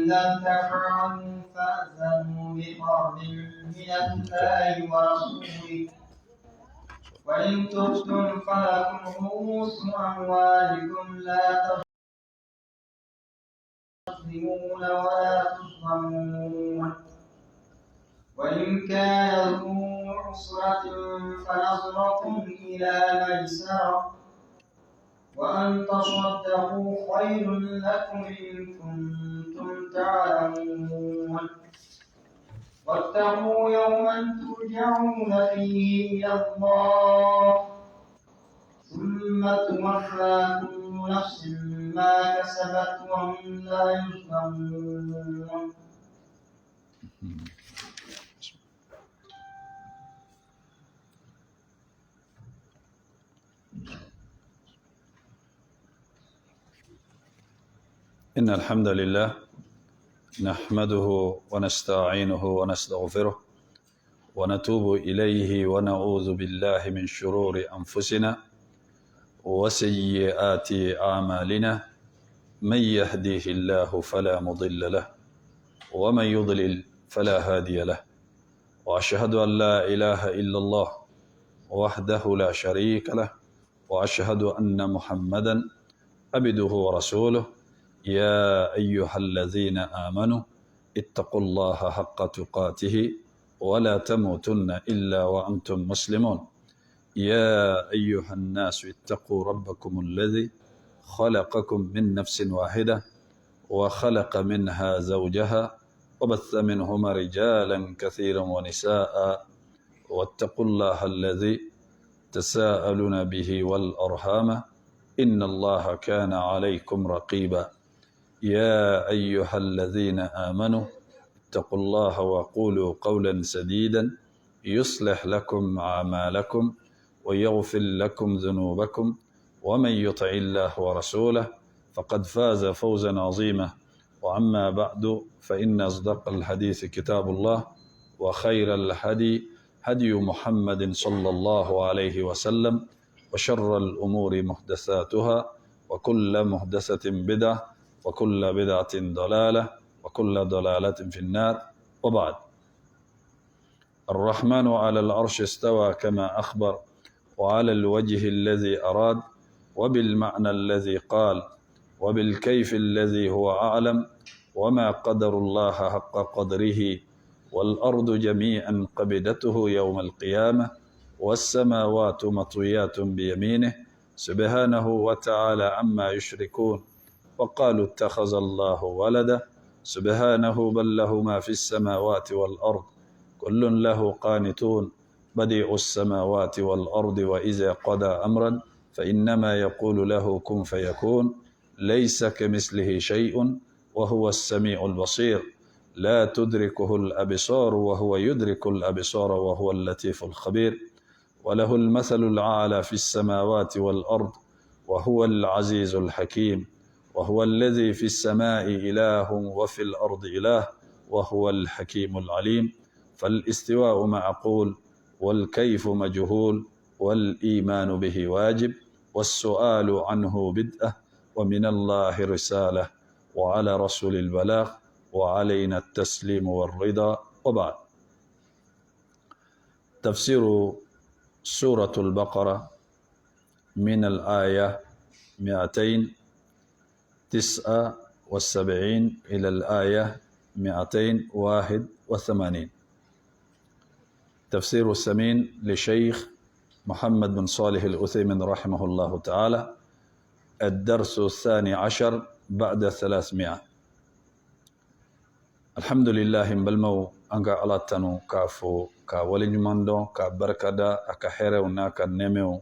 لم تفعلوا فأذنوا بحرب من الله ورسوله وإن تبتم فلكم رؤوس أموالكم لا تظلمون ولا تظلمون وإن كان ذو عسرة فنظرة إلى ميسرة وأن تصدقوا خير لكم إن كنتم تعلمون واتقوا يوما ترجعون فيه إلى الله ثم توفى كل نفس ما كسبت وهم لا يظلمون. إن الحمد لله نحمده ونستعينه ونستغفره ونتوب إليه ونعوذ بالله من شرور أنفسنا وسيئات أعمالنا من يهديه الله فلا مضل له ومن يضلل فلا هادي له وأشهد أن لا إله إلا الله وحده لا شريك له وأشهد أن محمدا عبده ورسوله يا أيها الذين آمنوا اتقوا الله حق تقاته ولا تموتن إلا وأنتم مسلمون يا أيها الناس اتقوا ربكم الذي خلقكم من نفس واحدة وخلق منها زوجها وبث منهما رجالا كثيرا ونساء واتقوا الله الذي تساءلون به والأرحام إن الله كان عليكم رقيبا يا أيها الذين آمنوا اتقوا الله وقولوا قولا سديدا يصلح لكم أعمالكم ويغفر لكم ذنوبكم ومن يطع الله ورسوله فقد فاز فوزا عظيما وأما بعد فإن أصدق الحديث كتاب الله وخير الهدي هدي محمد صلى الله عليه وسلم وشر الأمور محدثاتها وكل محدثة بدعة وكل بدعة ضلالة وكل ضلالة في النار وبعد. الرحمن على العرش استوى كما أخبر وعلى الوجه الذي أراد وبالمعنى الذي قال وبالكيف الذي هو أعلم وما قدر الله حق قدره والأرض جميعا قبضته يوم القيامة والسماوات مطويات بيمينه سبحانه وتعالى عما يشركون وقالوا اتخذ الله ولدا سبحانه بل له ما في السماوات والأرض كل له قانتون بديع السماوات والأرض وإذا قضى أمرا فإنما يقول له كن فيكون ليس كمثله شيء وهو السميع البصير لا تدركه الأبصار وهو يدرك الأبصار وهو اللطيف الخبير وله المثل الأعلى في السماوات والأرض وهو العزيز الحكيم وهو الذي في السماء إله وفي الأرض إله وهو الحكيم العليم فالاستواء معقول والكيف مجهول والإيمان به واجب والسؤال عنه بدءة ومن الله رسالة وعلى رسول البلاغ وعلينا التسليم والرضا وبعد. تفسير سورة البقرة من الآية 279 إلى الآية 281. تفسير السمين لشيخ محمد بن صالح العثيمين رحمه الله تعالى. الدرس 12 بعد 300. الحمد لله بلمو أنك على تنو كافو كولي جماندو كبركدا أكحيرو ناكا نمو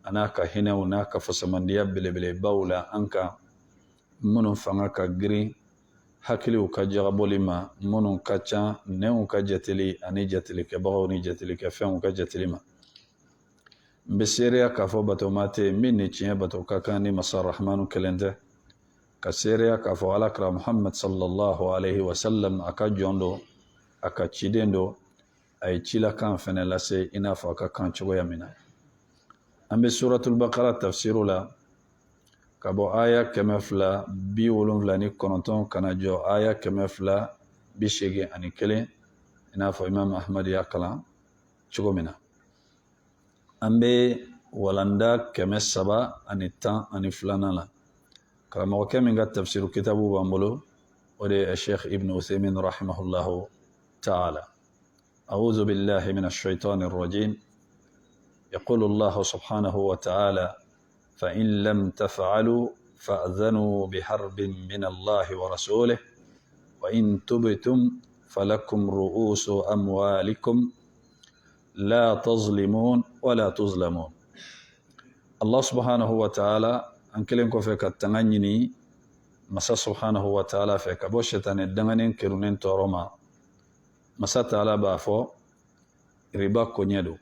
أناكا هنو ناكا فسمانديا بلي بلي باولا أنك منو فنغاكا جري hakiliw ka jagaboli ma minnu ka ca nenw ka jatili ani jatilikɛbagaw ni jatilikɛfɛnw ka jatili ma n bɛ seereya k'a fɔ batoma tɛ min ni tiɲɛ bato ka kan ni masa rahmanu kelen tɛ ka seereya k'a fɔ alakira muhammad sallallahu alaihi wasallam a ka jɔn do a ka ciden do a ye cilakan fɛnɛ lase i n'a fɔ a ka kan cogoya min na. an bɛ suratul baqara tafsiru la kabo aya kɛmɛ fila bi wolonfila ni kɔnɔntɔn kana jɔ aya kɛmɛ fila bi seegin ani kelen i n'a fɔ imam ahmad y'a kalan cogo min na an bɛ walanda kɛmɛ saba ani tan ani filanan la karamɔgɔkɛ min ka tafsiru kitabu b'an bolo o de ye sheikh ibn uthaymin rahimahullahu ta'ala a'udhu billahi minash shaitanir rajim يقول الله سبحانه وتعالى فإن لم تفعلوا فأذنوا بحرب من الله ورسوله وإن تبتم فلكم رؤوس أموالكم لا تظلمون ولا تظلمون الله سبحانه وتعالى أنكلمكم فيك التغنيني مسا سبحانه وتعالى فيك بوشتان الدغنين كرونين تورما مسا تعالى بافو ربا كونيدو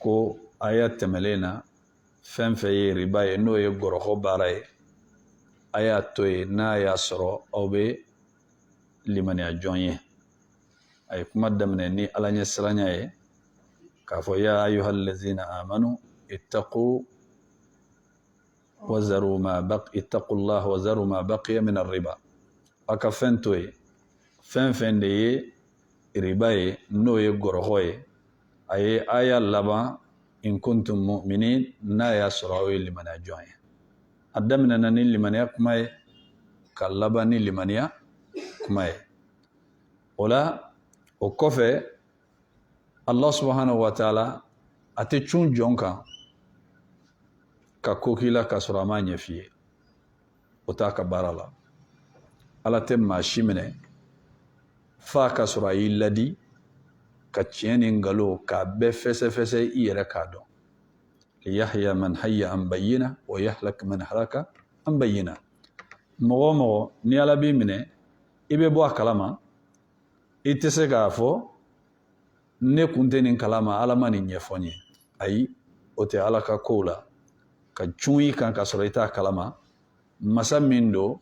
ko aya tɛmɛlen na fɛn fɛn ye riba ye n'o ye gɔrɔkɔ baara ye a y'a to ye n'a y'a sɔrɔ aw bɛ limaniya jɔn ye a ye kuma daminɛ ni ala ɲɛ siranya ye k'a fɔ ya ayyuhal lazina amanu ittaqullaha wa zaru ma baqiya min ar-riba a ka fɛn to ye fɛn fɛn de ye riba ye n'o ye gɔrɔkɔ ye a ye aya laban in kuntum mu'minin n'a y'a sɔrɔ aw ye limaniya jɔn ye a daminɛna ni limaniya kuma ye ka laban ni limaniya kuma ye o la o kɔfɛ Allah subhanahu wa ta'ala a tɛ cun jɔn kan ka ko k'i la ka sɔrɔ a ma ɲɛ f'i ye o t'a ka baara la ala tɛ maa si minɛ f'a ka sɔrɔ a y'i ladi ka tiɲɛ ni ngalon k'a bɛɛ fɛsɛfɛsɛ i yɛrɛ k'a dɔn liyahya man hayya an bayyina wa yahlak man halaka an bayyina mɔgɔ o mɔgɔ ni ala b'i minɛ i bɛ bɔ a kalama i tɛ se k'a fɔ ne kun tɛ nin kalama ala ma nin ɲɛfɔ n ye ayi o tɛ ala ka kow la ka cun i kan ka sɔrɔ i t'a kalama masa min don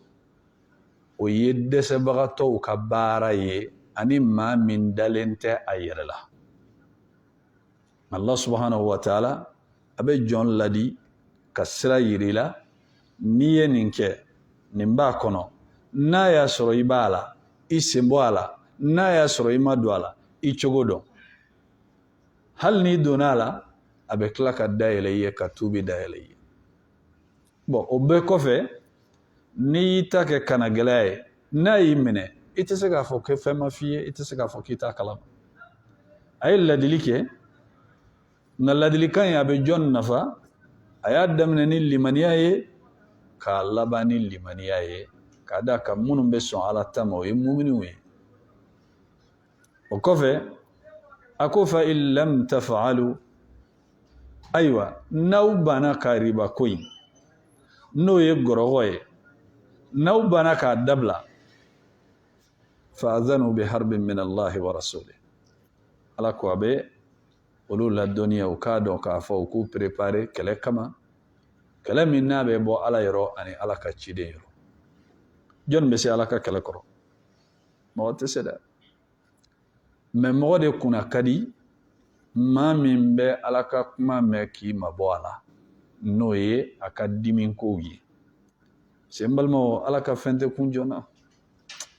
o ye dɛsɛbagatɔw ka baara ye ani maa min dalen tɛ a yɛrɛ la Allah subhanahu wa ta'ala a bɛ jɔn ladi ka sira yiri la n'i ye nin kɛ nin b'a kɔnɔ n'a y'a sɔrɔ i b'a la i sen bɔ a la n'a y'a sɔrɔ i ma don a la i cogo dɔn hali n'i donna a la a bɛ tila ka dayɛlɛ i ye ka tubi dayɛlɛ i ye bon o bɛɛ kɔfɛ n'i y'i ta kɛ kanagɛlɛya ye n'a y'i minɛ i tɛ se k'a fɔ ko fɛn ma f'i ye i tɛ se k'a fɔ k'i t'a kalama a ye ladili kɛ nka ladilikan in a bɛ jɔn nafa a y'a daminɛ ni limaniya ye k'a laban ni limaniya ye k'a da ka minnu bɛ sɔn ala ta ma o ye muminiw ye o kɔfɛ a ko fa in lam tafa'alu ayiwa n'aw banna ka riba ko in n'o ye gɔrɔkɔ ye n'aw banna k'a dabila fa'adhanu bi harbin min Allah wa rasulih ala ko a bɛ olu ladɔnniya u k'a dɔn k'a fɔ u k'u préparer kɛlɛ kama kɛlɛ min n'a bɛ bɔ ala yɔrɔ ani ala ka ciden yɔrɔ jɔn bɛ se ala ka kɛlɛ kɔrɔ mɔgɔ tɛ se dɛ mais mɔgɔ de kunna ka di maa min bɛ ala ka kuma mɛn k'i mabɔ a la n'o ye a ka dimi kow ye c'est n balimaw ala ka fɛn tɛ kun joona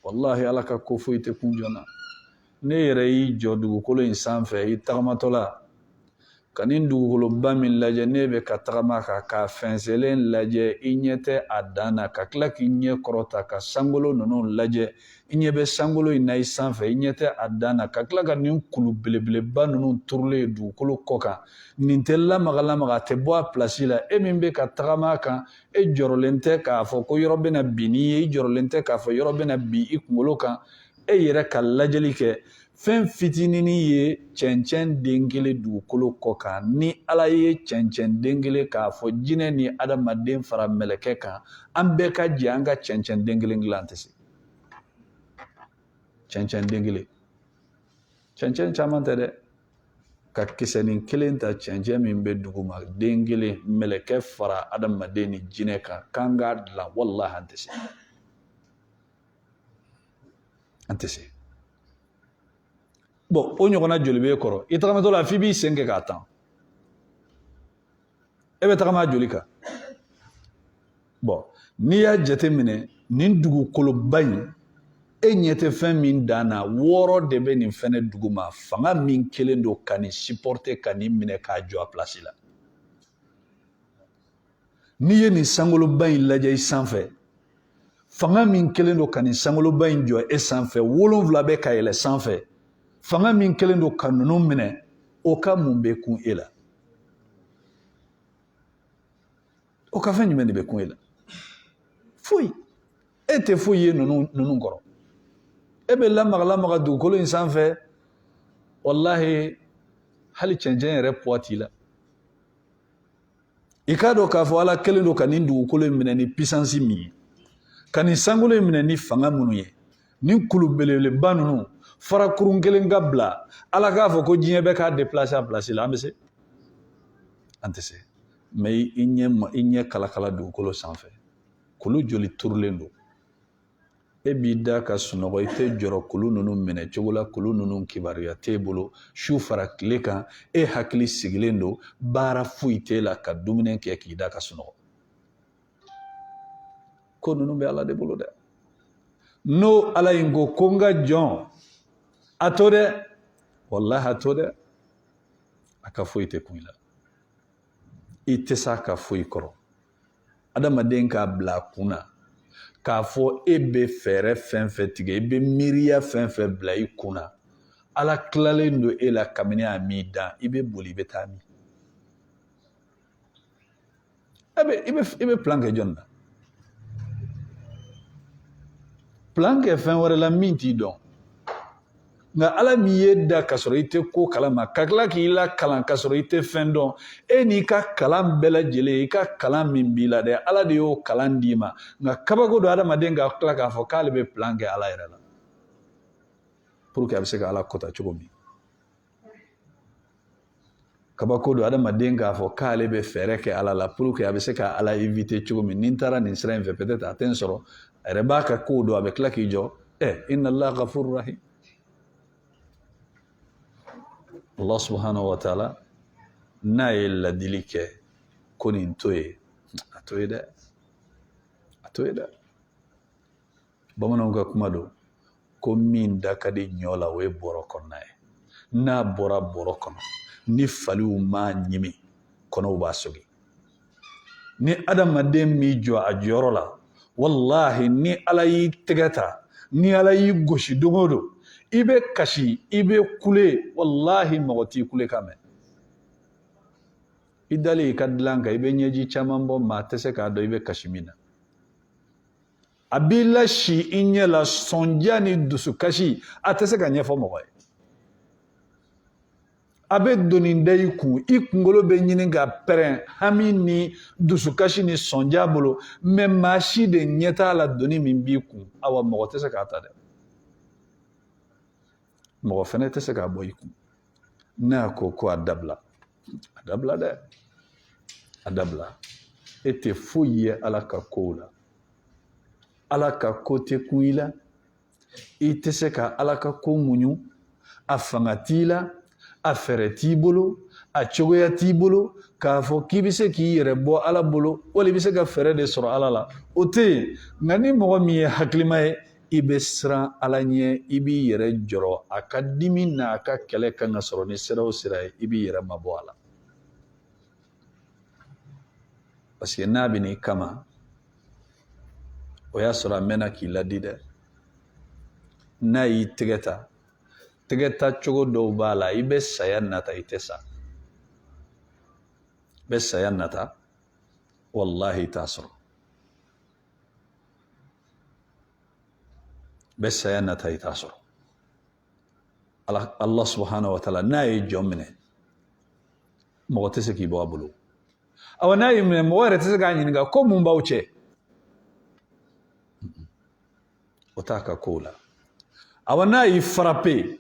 wallahi ala ka ko foyi tɛ kun joona ne yɛrɛ y'i jɔ dugukolo in sanfɛ i tagamatɔ la ka nin dugukoloba min lajɛ ne bɛ ka tagama kan ka fɛnsɛlen lajɛ i ɲɛ tɛ a dan na ka tila k'i ɲɛ kɔrɔta ka sankolo ninnu lajɛ i ɲɛ bɛ sankolo in na i sanfɛ i ɲɛ tɛ a dan na ka tila ka nin kulu belebeleba ninnu turulen dugukolo kɔ kan nin tɛ lamaga lamaga a tɛ bɔ a pilasi la e min bɛ ka tagama kan e jɔrɔlen tɛ k'a fɔ ko yɔrɔ bɛna bin n'i ye i jɔrɔlen tɛ k'a fɔ yɔrɔ bɛna bin i kunkolo kan e yɛrɛ ka lajɛli kɛ fɛn fitininin ye cɛncɛn den kelen dugukolo kɔ kan ni ala ye cɛncɛn den kelen k'a fɔ jinɛ ni adamaden fara mɛlɛkɛ kan an bɛɛ ka jɛ an ka cɛncɛn den kelen dilan tɛ se cɛncɛn den kelen cɛncɛn caman tɛ dɛ ka kisɛnin kelen ta cɛncɛn min bɛ duguma den kelen mɛlɛkɛ fara adamaden ni jinɛ kan k'an k'a dilan wallahi an tɛ se an tɛ se bon o ɲɔgɔnna joli b'e kɔrɔ i tagamatɔ la f'i b'i sen kɛ k'a tan e bɛ tagama joli kan bon n'i y'a jateminɛ nin dugukoloba in e ɲɛ tɛ fɛn min dan na wɔɔrɔ de bɛ nin fɛnɛ dugu ma fanga min kelen don ka nin supporter ka nin minɛ k'a jɔ a place la n'i ye nin sankoloba in lajɛ i sanfɛ fanga min kelen don ka nin sankoloba in jɔ e sanfɛ 7 bɛ ka yɛlɛ sanfɛ fanga min kelen don ka ninnu minɛ o ka mun bɛ kun e la o ka fɛn jumɛn de bɛ kun e la foyi e tɛ foyi ye ninnu kɔrɔ e bɛ lamaga dugukolo in sanfɛ wallahi hali cɛncɛn yɛrɛ poids t'i la i k'a dɔn k'a fɔ ala kelen don ka nin dugukolo in minɛ ni puissance min ye ka nin sankolo in minɛ ni fanga minnu ye nin kulu belebeleba ninnu farakurun kelen ka bila ala k'a fɔ ko diɲɛ bɛ k'a déplacer a place la an bɛ se an tɛ se mais i ɲɛ kalakala dugukolo sanfɛ kulu joli turulen don e b'i da ka sunɔgɔ i tɛ jɔrɔ kulu ninnu minɛ cogo la kulu ninnu kibaruya t'e bolo su fara tile kan e hakili sigilen don baara foyi t'e la ka dumuni kɛ k'i da ka sunɔgɔ ko ninnu bɛ ala de bolo dɛ n'o ala in ko n ka jɔn a to dɛ wallahi a to dɛ a ka foyi tɛ kun i la i tɛ se a ka foyi kɔrɔ adamaden k'a bila a kun na k'a fɔ e bɛ fɛɛrɛ fɛn fɛn tigɛ i bɛ miiriya fɛn fɛn bila i kun na ala tilalen don e la kabini a m'i dan i bɛ boli i bɛ taa min i bɛ plan kɛ jɔn na plan kɛ fɛn wɛrɛ la min t'i dɔn nka ala min ye da ka sɔrɔ i tɛ ko kalama ka tila k'i la kalan ka sɔrɔ i tɛ fɛn dɔn e n'i ka kalan bɛɛ lajɛlen i ka kalan min b'i la dɛ ala de y'o kalan d'i ma nka kabako don adamaden ka tila k'a fɔ k'ale bɛ plan kɛ ala yɛrɛ la pour que a bɛ se ka ala kota cogo min kabako don adamaden k'a fɔ k'ale bɛ fɛɛrɛ kɛ ala la pour que a bɛ se ka ala inviter cogo min ni n taara nin sira in fɛ peut-être a tɛ n sɔrɔ a yɛrɛ b'a ka kow don a bɛ tila k'i jɔ inna allah ghafurur rahim Allah subhanahu wa ta'ala n'a ye ladili kɛ ko nin to ye a to ye dɛ bamananw ka kuma don ko min da ka di ɲɔ la o ye bɔrɔ kɔnɔna ye n'a bɔra bɔrɔ kɔnɔ ni faliw m'a ɲimi kɔnɔw b'a sogi ni adamaden m'i jɔ a jɔyɔrɔ la wallahi ni ala y'i tɛgɛ ta ni ala y'i gosi don o don i bɛ kasi i bɛ kule wallahi mɔgɔ t'i kule ka mɛn i dalen i ka dilan kan i bɛ ɲɛji caman bɔ maa tɛ se k'a dɔn i bɛ kasi min na a b'i lasi i ɲɛ la sɔndiya ni dusukasi a tɛ se ka ɲɛfɔ mɔgɔ ye a bɛ doni da i kun i kunkolo bɛ ɲini ka pɛrɛn hami ni dusukasi ni sɔndiya bolo mɛ maa si de ɲɛ t'a la doni min b'i kun awa mɔgɔ tɛ se k'a ta dɛ mɔgɔ fɛnɛ tɛ se k'a bɔ i kun n'a ko a dabila dɛ a dabila e tɛ foyi ye ala ka kow la ala ka ko tɛ kun i la i tɛ se ka ala ka ko muɲu a fanga t'i la a fɛrɛ t'i bolo a cogoya t'i bolo k'a fɔ k'i bɛ se k'i yɛrɛ bɔ ala bolo wala i bɛ se ka fɛrɛ de sɔrɔ ala la o tɛ yen nka ni mɔgɔ min ye hakilima ye i bɛ siran ala ɲɛ i b'i yɛrɛ jɔrɔ a ka dimi n'a ka kɛlɛ kan ka sɔrɔ ni sira o sira ye i b'i yɛrɛ mabɔ a la parce que n'a bɛ n'i kama o y'a sɔrɔ a mɛnna k'i ladi dɛ n'a y'i tɛgɛ ta cogo dɔw b'a la i bɛ saya nata i tɛ sa bɛ saya nata wallahi i t'a sɔrɔ bɛ saya nata i t'a sɔrɔ Allah subhanahu wa ta'ala n'a ye jɔn minɛ mɔgɔ tɛ se k'i bɔ a bolo awa n'a ye minɛ mɔgɔ yɛrɛ tɛ se k'a ɲininka ko mun b'aw cɛ o t'a ka kow la awa n'a y'i frappé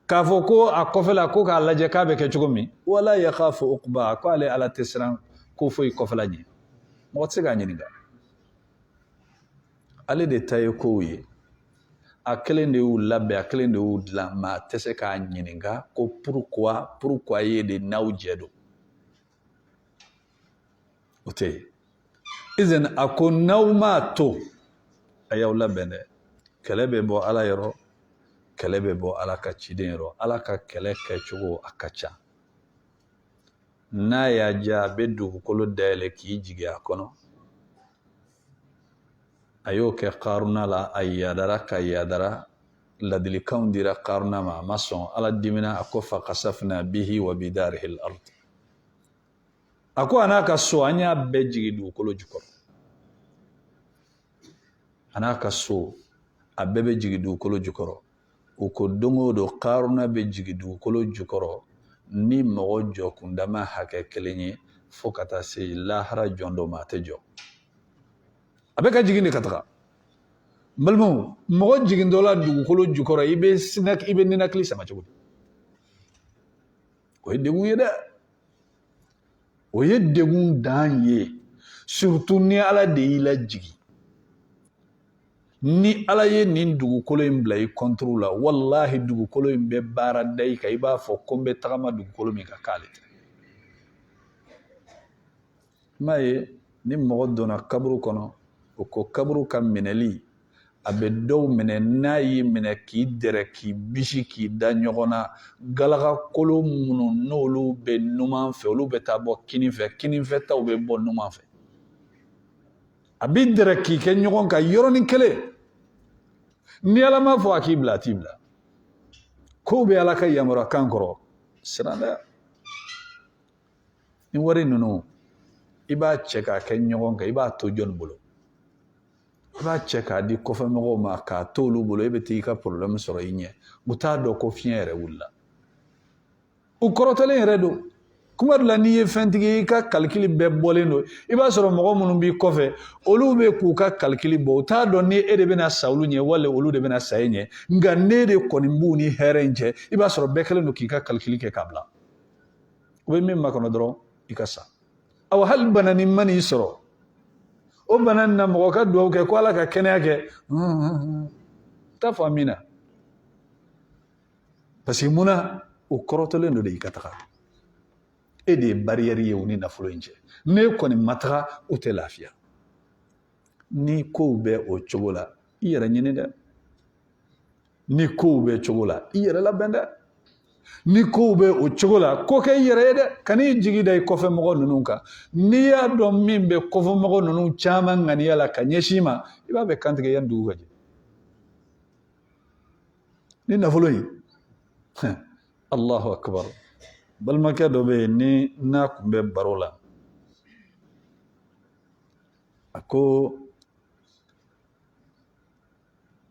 k'a fɔ ko a kɔfɛla ko k'a lajɛ k'a bɛ kɛ cogo min wala yakhafu uqba ko ale ala tɛ siran ko foyi kɔfɛla ɲɛ mɔgɔ tɛ se k'a ɲininka ale de ta ye kow ye a kelen de y'u labɛn a kelen de y'u dilan maa tɛ se k'a ɲininka ko pourquoi ye de n'aw jɛ don o tɛ yen izin a ko n'aw m'a to a y'aw labɛn dɛ kɛlɛ bɛ bɔ ala yɔrɔ kɛlɛ bɛ bɔ ala ka ciden yɔrɔ ala ka kɛlɛ kɛcogo a ka ca n'a y'a diya a bɛ dugukolo dayɛlɛ k'i jigi a kɔnɔ a y'o kɛ karuna la a yadara ka yadara ladilikanw dira karuna ma a ma sɔn ala dimina a ko fa kasafna bihi wa bidarihi al-ard a ko a n'a ka so an y'a bɛɛ jigi dugukolo jukɔrɔ a n'a ka so a bɛɛ bɛ jigi dugukolo jukɔrɔ u ko don o don karuna bɛ jigi dugukolo jukɔrɔ ni mɔgɔ jɔ kundama hakɛ kelen ye fo ka taa se lahara jɔn dɔ ma a tɛ jɔ a bɛ ka jigin de ka taga n balimaw mɔgɔ jigintɔ la dugukolo jukɔrɔ i bɛ ninakili sama cogo di o ye degun ye dɛ o ye degun dan ye surtout ni ala de y'i lajigi ni ala ye nin dugukolo in bila i kɔntoro la wallahi dugukolo in bɛ baara da i kan i b'a fɔ ko n bɛ tagama dugukolo min kan k'ale tɛ i m'a ye ni mɔgɔ donna kaburu kɔnɔ o ko kaburu ka minɛli a bɛ dɔw minɛ n'a y'i minɛ k'i dɛrɛ k'i bisi k'i da ɲɔgɔn na galaka kolo minnu n'olu bɛ numan fɛ olu bɛ taa bɔ kini fɛ kinifɛ taw bɛ bɔ numan fɛ a b'i dɛrɛ k'i kɛ ɲɔgɔn kan yɔrɔnin kelen ni ala m'a fɔ a k'i bila a t'i bila kow bɛ ala ka yamaruya kan kɔrɔ siran dɛ ni wari ninnu i b'a cɛ k'a kɛ ɲɔgɔn kan i b'a to jɔnni bolo i b'a cɛ k'a di kɔfɛmɔgɔw ma k'a to olu bolo e bɛ taa i ka problème sɔrɔ i ɲɛ u t'a dɔn ko fiɲɛ yɛrɛ wulila u kɔrɔtɔlen yɛrɛ don kuma dɔ la n'i ye fɛntigi ye i ka calcul bɛɛ bɔlen don i b'a sɔrɔ mɔgɔ minnu b'i kɔfɛ olu bɛ k'u ka calcul bɔ u t'a dɔn ni e de bɛna sa olu ɲɛ wala olu de bɛna sa e ɲɛ nka ne de kɔni b'u ni hɛrɛ in cɛ i b'a sɔrɔ bɛɛ kɛlen don k'i ka calcul kɛ k'a bila u bɛ min makɔnɔ dɔrɔn i ka sa awa hali bana ni man'i sɔrɔ o bana na mɔgɔ ka dugawu kɛ ko ala ka kɛnɛya kɛ t'a fɔ min na parce que munna o kɔrɔtɔlen don de i ka taga e de ye barrière ye u ni nafolo in cɛ ne kɔni ma taga o tɛ lafiya ni kow bɛ o cogo la i yɛrɛ ɲini dɛ ni kow bɛ cogo la i yɛrɛ labɛn dɛ ni kow bɛ o cogo la ko kɛ i yɛrɛ ye dɛ kan'i jigi da i kɔfɛ mɔgɔ ninnu kan n'i y'a dɔn min bɛ kɔfɛ mɔgɔ ninnu caman ŋaniya la ka ɲɛsin ma i b'a bɛ kantigɛ yanni dugu ka jɛ ni nafolo in Allahu akbar balimakɛ dɔ bɛ yen ni n'a kun bɛ baro la a ko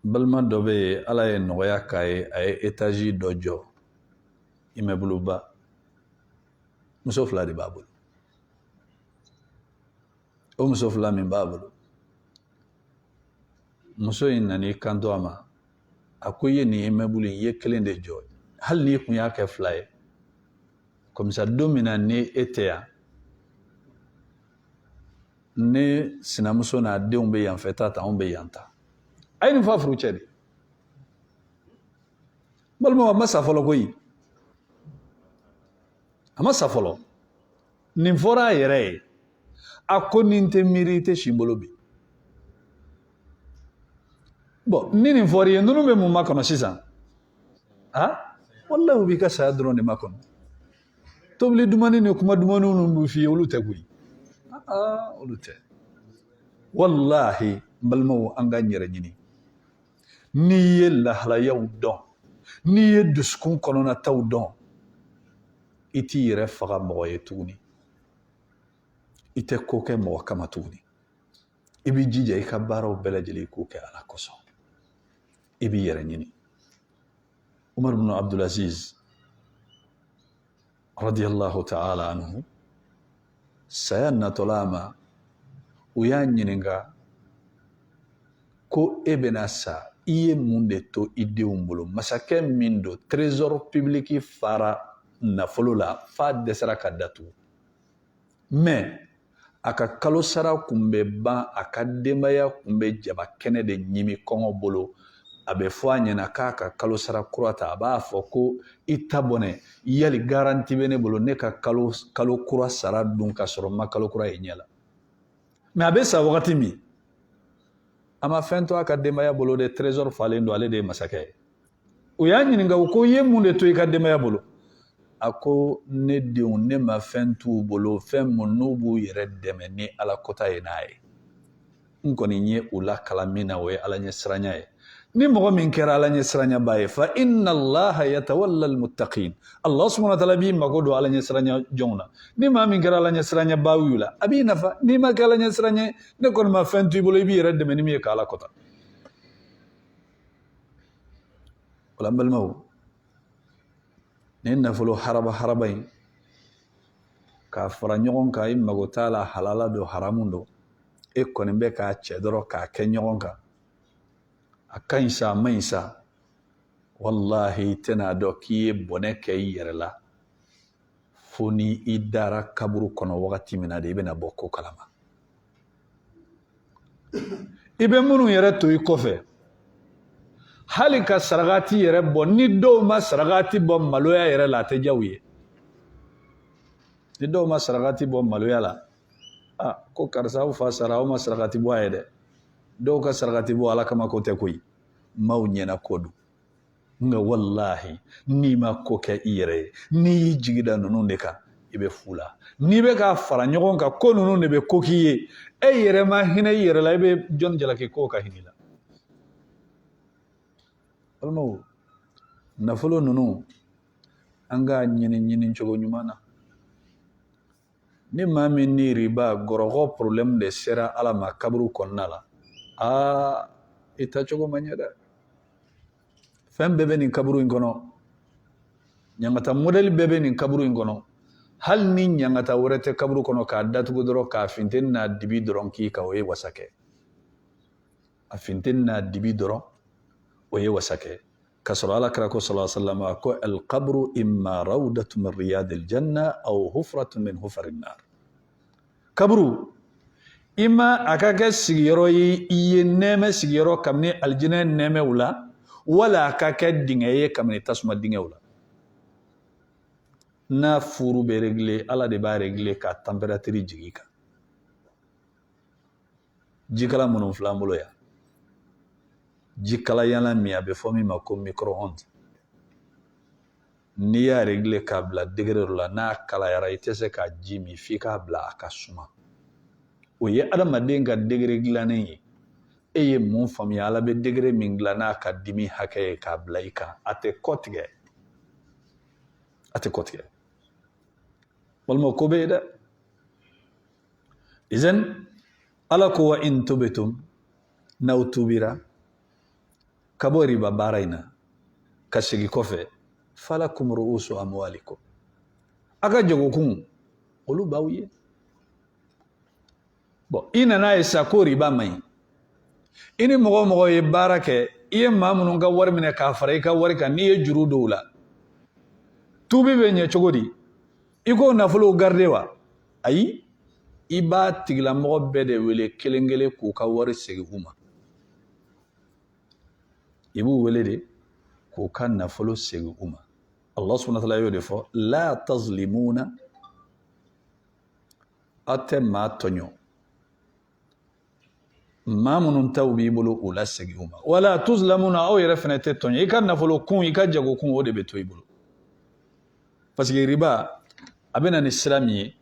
balima dɔ bɛ yen ala ye nɔgɔya k'a ye a ye étage dɔ jɔ immeuble ba muso fila de b'a bolo o muso fila min b'a bolo muso in nan'i kanto a ma a ko i ye nin immeuble in i ye kelen de jɔ hali n'i kun y'a kɛ fila ye comme ça don min na ni e tɛ yan ne sinamuso n'a denw bɛ yan fɛ ta ta anw bɛ yan ta a ye nin fa furu cɛ de balima a ma sa fɔlɔ koyi a ma sa fɔlɔ nin fɔra a yɛrɛ ye a ko nin tɛ miiri i tɛ si bolo bi bon ni nin fɔra i ye ninnu bɛ mun makɔnɔ sisan wallahi u b'i ka saya dɔrɔn de makɔnɔ tobili dumuni ni kuma dumuni minnu b'u f'i ye olu tɛ koyi olu tɛ wallahi n balimaw an ka n yɛrɛ ɲini n'i ye lahalayaw dɔn n'i ye dusukun kɔnɔnataw dɔn i t'i yɛrɛ faga mɔgɔ ye tuguni i tɛ ko kɛ mɔgɔ kama tuguni i b'i jija i ka baaraw bɛɛ lajɛlen k'o kɛ ala kosɔn i b'i yɛrɛ ɲini Umar ibn Abdulaziz radiyallahu ta'ala anhu saya natɔla a ma u y'a ɲininka ko e bɛna sa i ye mun de to i denw bolo masakɛ min don trésor public fara nafolo la f'a dɛsɛra ka datugu mais a ka kalo sara kun bɛ ban a ka denbaya kun bɛ jaba kɛnɛ de ɲimi kɔngɔ bolo a bɛ fɔ a ɲɛna k'a ka kalo sara kura ta a b'a fɔ ko i ta bɔnɛ yali garanti bɛ ne bolo ne ka kalo kura sara dun ka sɔrɔ n ma kalo kura ye ɲɛ la mais a bɛ sa wagati min a ma fɛn to a ka denbaya bolo de trésor falen don ale de ye masakɛ ye u y'a ɲininka u ko i ye mun de to i ka denbaya bolo a ko ne denw ne ma fɛn t'u bolo fɛn mun n'u b'u yɛrɛ dɛmɛ ni ala kota ye n'a ye n kɔni ye u la kalan min na o ye ala ɲɛ siranya ye ni mɔgɔ min kɛra ala ɲɛ siranya ba ye fa inna allaha yatawalla almuttaqin allah subhanahu wa ta'ala b'i mago don ala ɲɛ siranya jɔnw na ni maa min kɛra ala ɲɛ siranya ba y'u la a b'i nafa n'i ma kɛ ala ɲɛ siranya ne kɔni ma fɛn t'u bolo i b'i yɛrɛ dɛmɛ ni min ye k'ala kota wala n balimaw ni nafolo haraba in k'a fara ɲɔgɔn kan i mago t'a la halala don haramu don e kɔni bɛ k'a cɛ dɔrɔn k'a kɛ ɲɔgɔn kan a ka ɲi sa a man ɲi sa wallahi i tɛna dɔn k'i ye bɔnɛ kɛ i yɛrɛ la fo ni i dara kaburu kɔnɔ wagati min na de i bɛna bɔ ko kalama i bɛ minnu yɛrɛ to i kɔfɛ hali ka sarakati yɛrɛ bɔ ni dɔw ma sarakati bɔ maloya yɛrɛ la a tɛ diya u ye ni dɔw ma sarakati bɔ maloya la ko karisa aw fa sara aw ma sarakati bɔ a ye dɛ dɔw ka sarakati bɔ ala kama ko tɛ koyi maaw ɲɛna ko don nka wallahi n'i ma ko kɛ i yɛrɛ ye n'i y'i jigida ninnu de kan i bɛ fu la n'i bɛ k'a fara ɲɔgɔn kan ko ninnu de bɛ ko k'i ye e yɛrɛ ma hinɛ i yɛrɛ la i bɛ jɔnni jalaki ko ka hinɛ i la balimaw nafolo ninnu an k'a ɲini cogo ɲuman na ni maa min ni riba gɔrɔgɔ problème de sera ala ma kaburu kɔnɔna la i tacogo ma ɲɛ dɛ fɛn bɛɛ bɛ nin kaburu in kɔnɔ ɲangata modèle bɛɛ bɛ nin kaburu in kɔnɔ hali ni ɲangata wɛrɛ tɛ kaburu kɔnɔ k'a datugu dɔrɔn k'a finteni n'a dibi dɔrɔn k'i kan o ye wasakɛ a finteni n'a dibi dɔrɔn o ye wasakɛ ka sɔrɔ ala kira ko sallallahu alaihi wasallam ko al qabru imma rawdatun min riyadil janna aw hufratun min hufarin nar kaburu ima a ka kɛ sigiyɔrɔ ye i ye nɛɛmɛ sigiyɔrɔ kabini aljinɛ nɛɛmɛw la wala a ka kɛ dingɛ ye kabini tasuma dingɛw la n'a furu bɛ régler ala de b'a régler ka température jigin kan jikala minnu filɛ an bolo yan jikalayana min a bɛ fɔ min ma ko micro-ondes n'i y'a régler k'a bila degré dɔ la n'a kalayara i tɛ se ka ji min f'i k'a bila a ka suma o ye adamaden ka degré dilannen ye e ye mun faamuya ala bɛ degré min dilan n'a ka dimi hakɛ ye k'a bila i kan a tɛ kɔ tigɛ walima ko bɛ ye dɛ izan ala ko wa in tubitum n'aw tubira ka bɔ riba baara in na ka segin kɔfɛ falakum ru'usu amwalikum a ka jagokun olu b'aw ye bon i nana ye sa ko riba man ɲi i ni mɔgɔ mɔgɔ ye baara kɛ i ye maa minnu ka wari minɛ k'a fara i ka wari kan n'i ye juru dɔw la tubi bɛ ɲɛ cogo di i ko nafolo garde wa ayi i b'a tigilamɔgɔ bɛɛ de wele kelen kelen k'u ka wari segin u ma i b'u wele de k'u ka nafolo segin u ma Allah subhanahu wa ta'ala y'o de fɔ la tazlimuna a tɛ maa tɔɲɔ maa minnu taw b'i bolo u la segin u ma wala tuzlamuna aw yɛrɛ fana tɛ tɔɲɔ i ka nafolo kun i ka jago kun o de bɛ to i bolo parce que riba a bɛ na ni sira min ye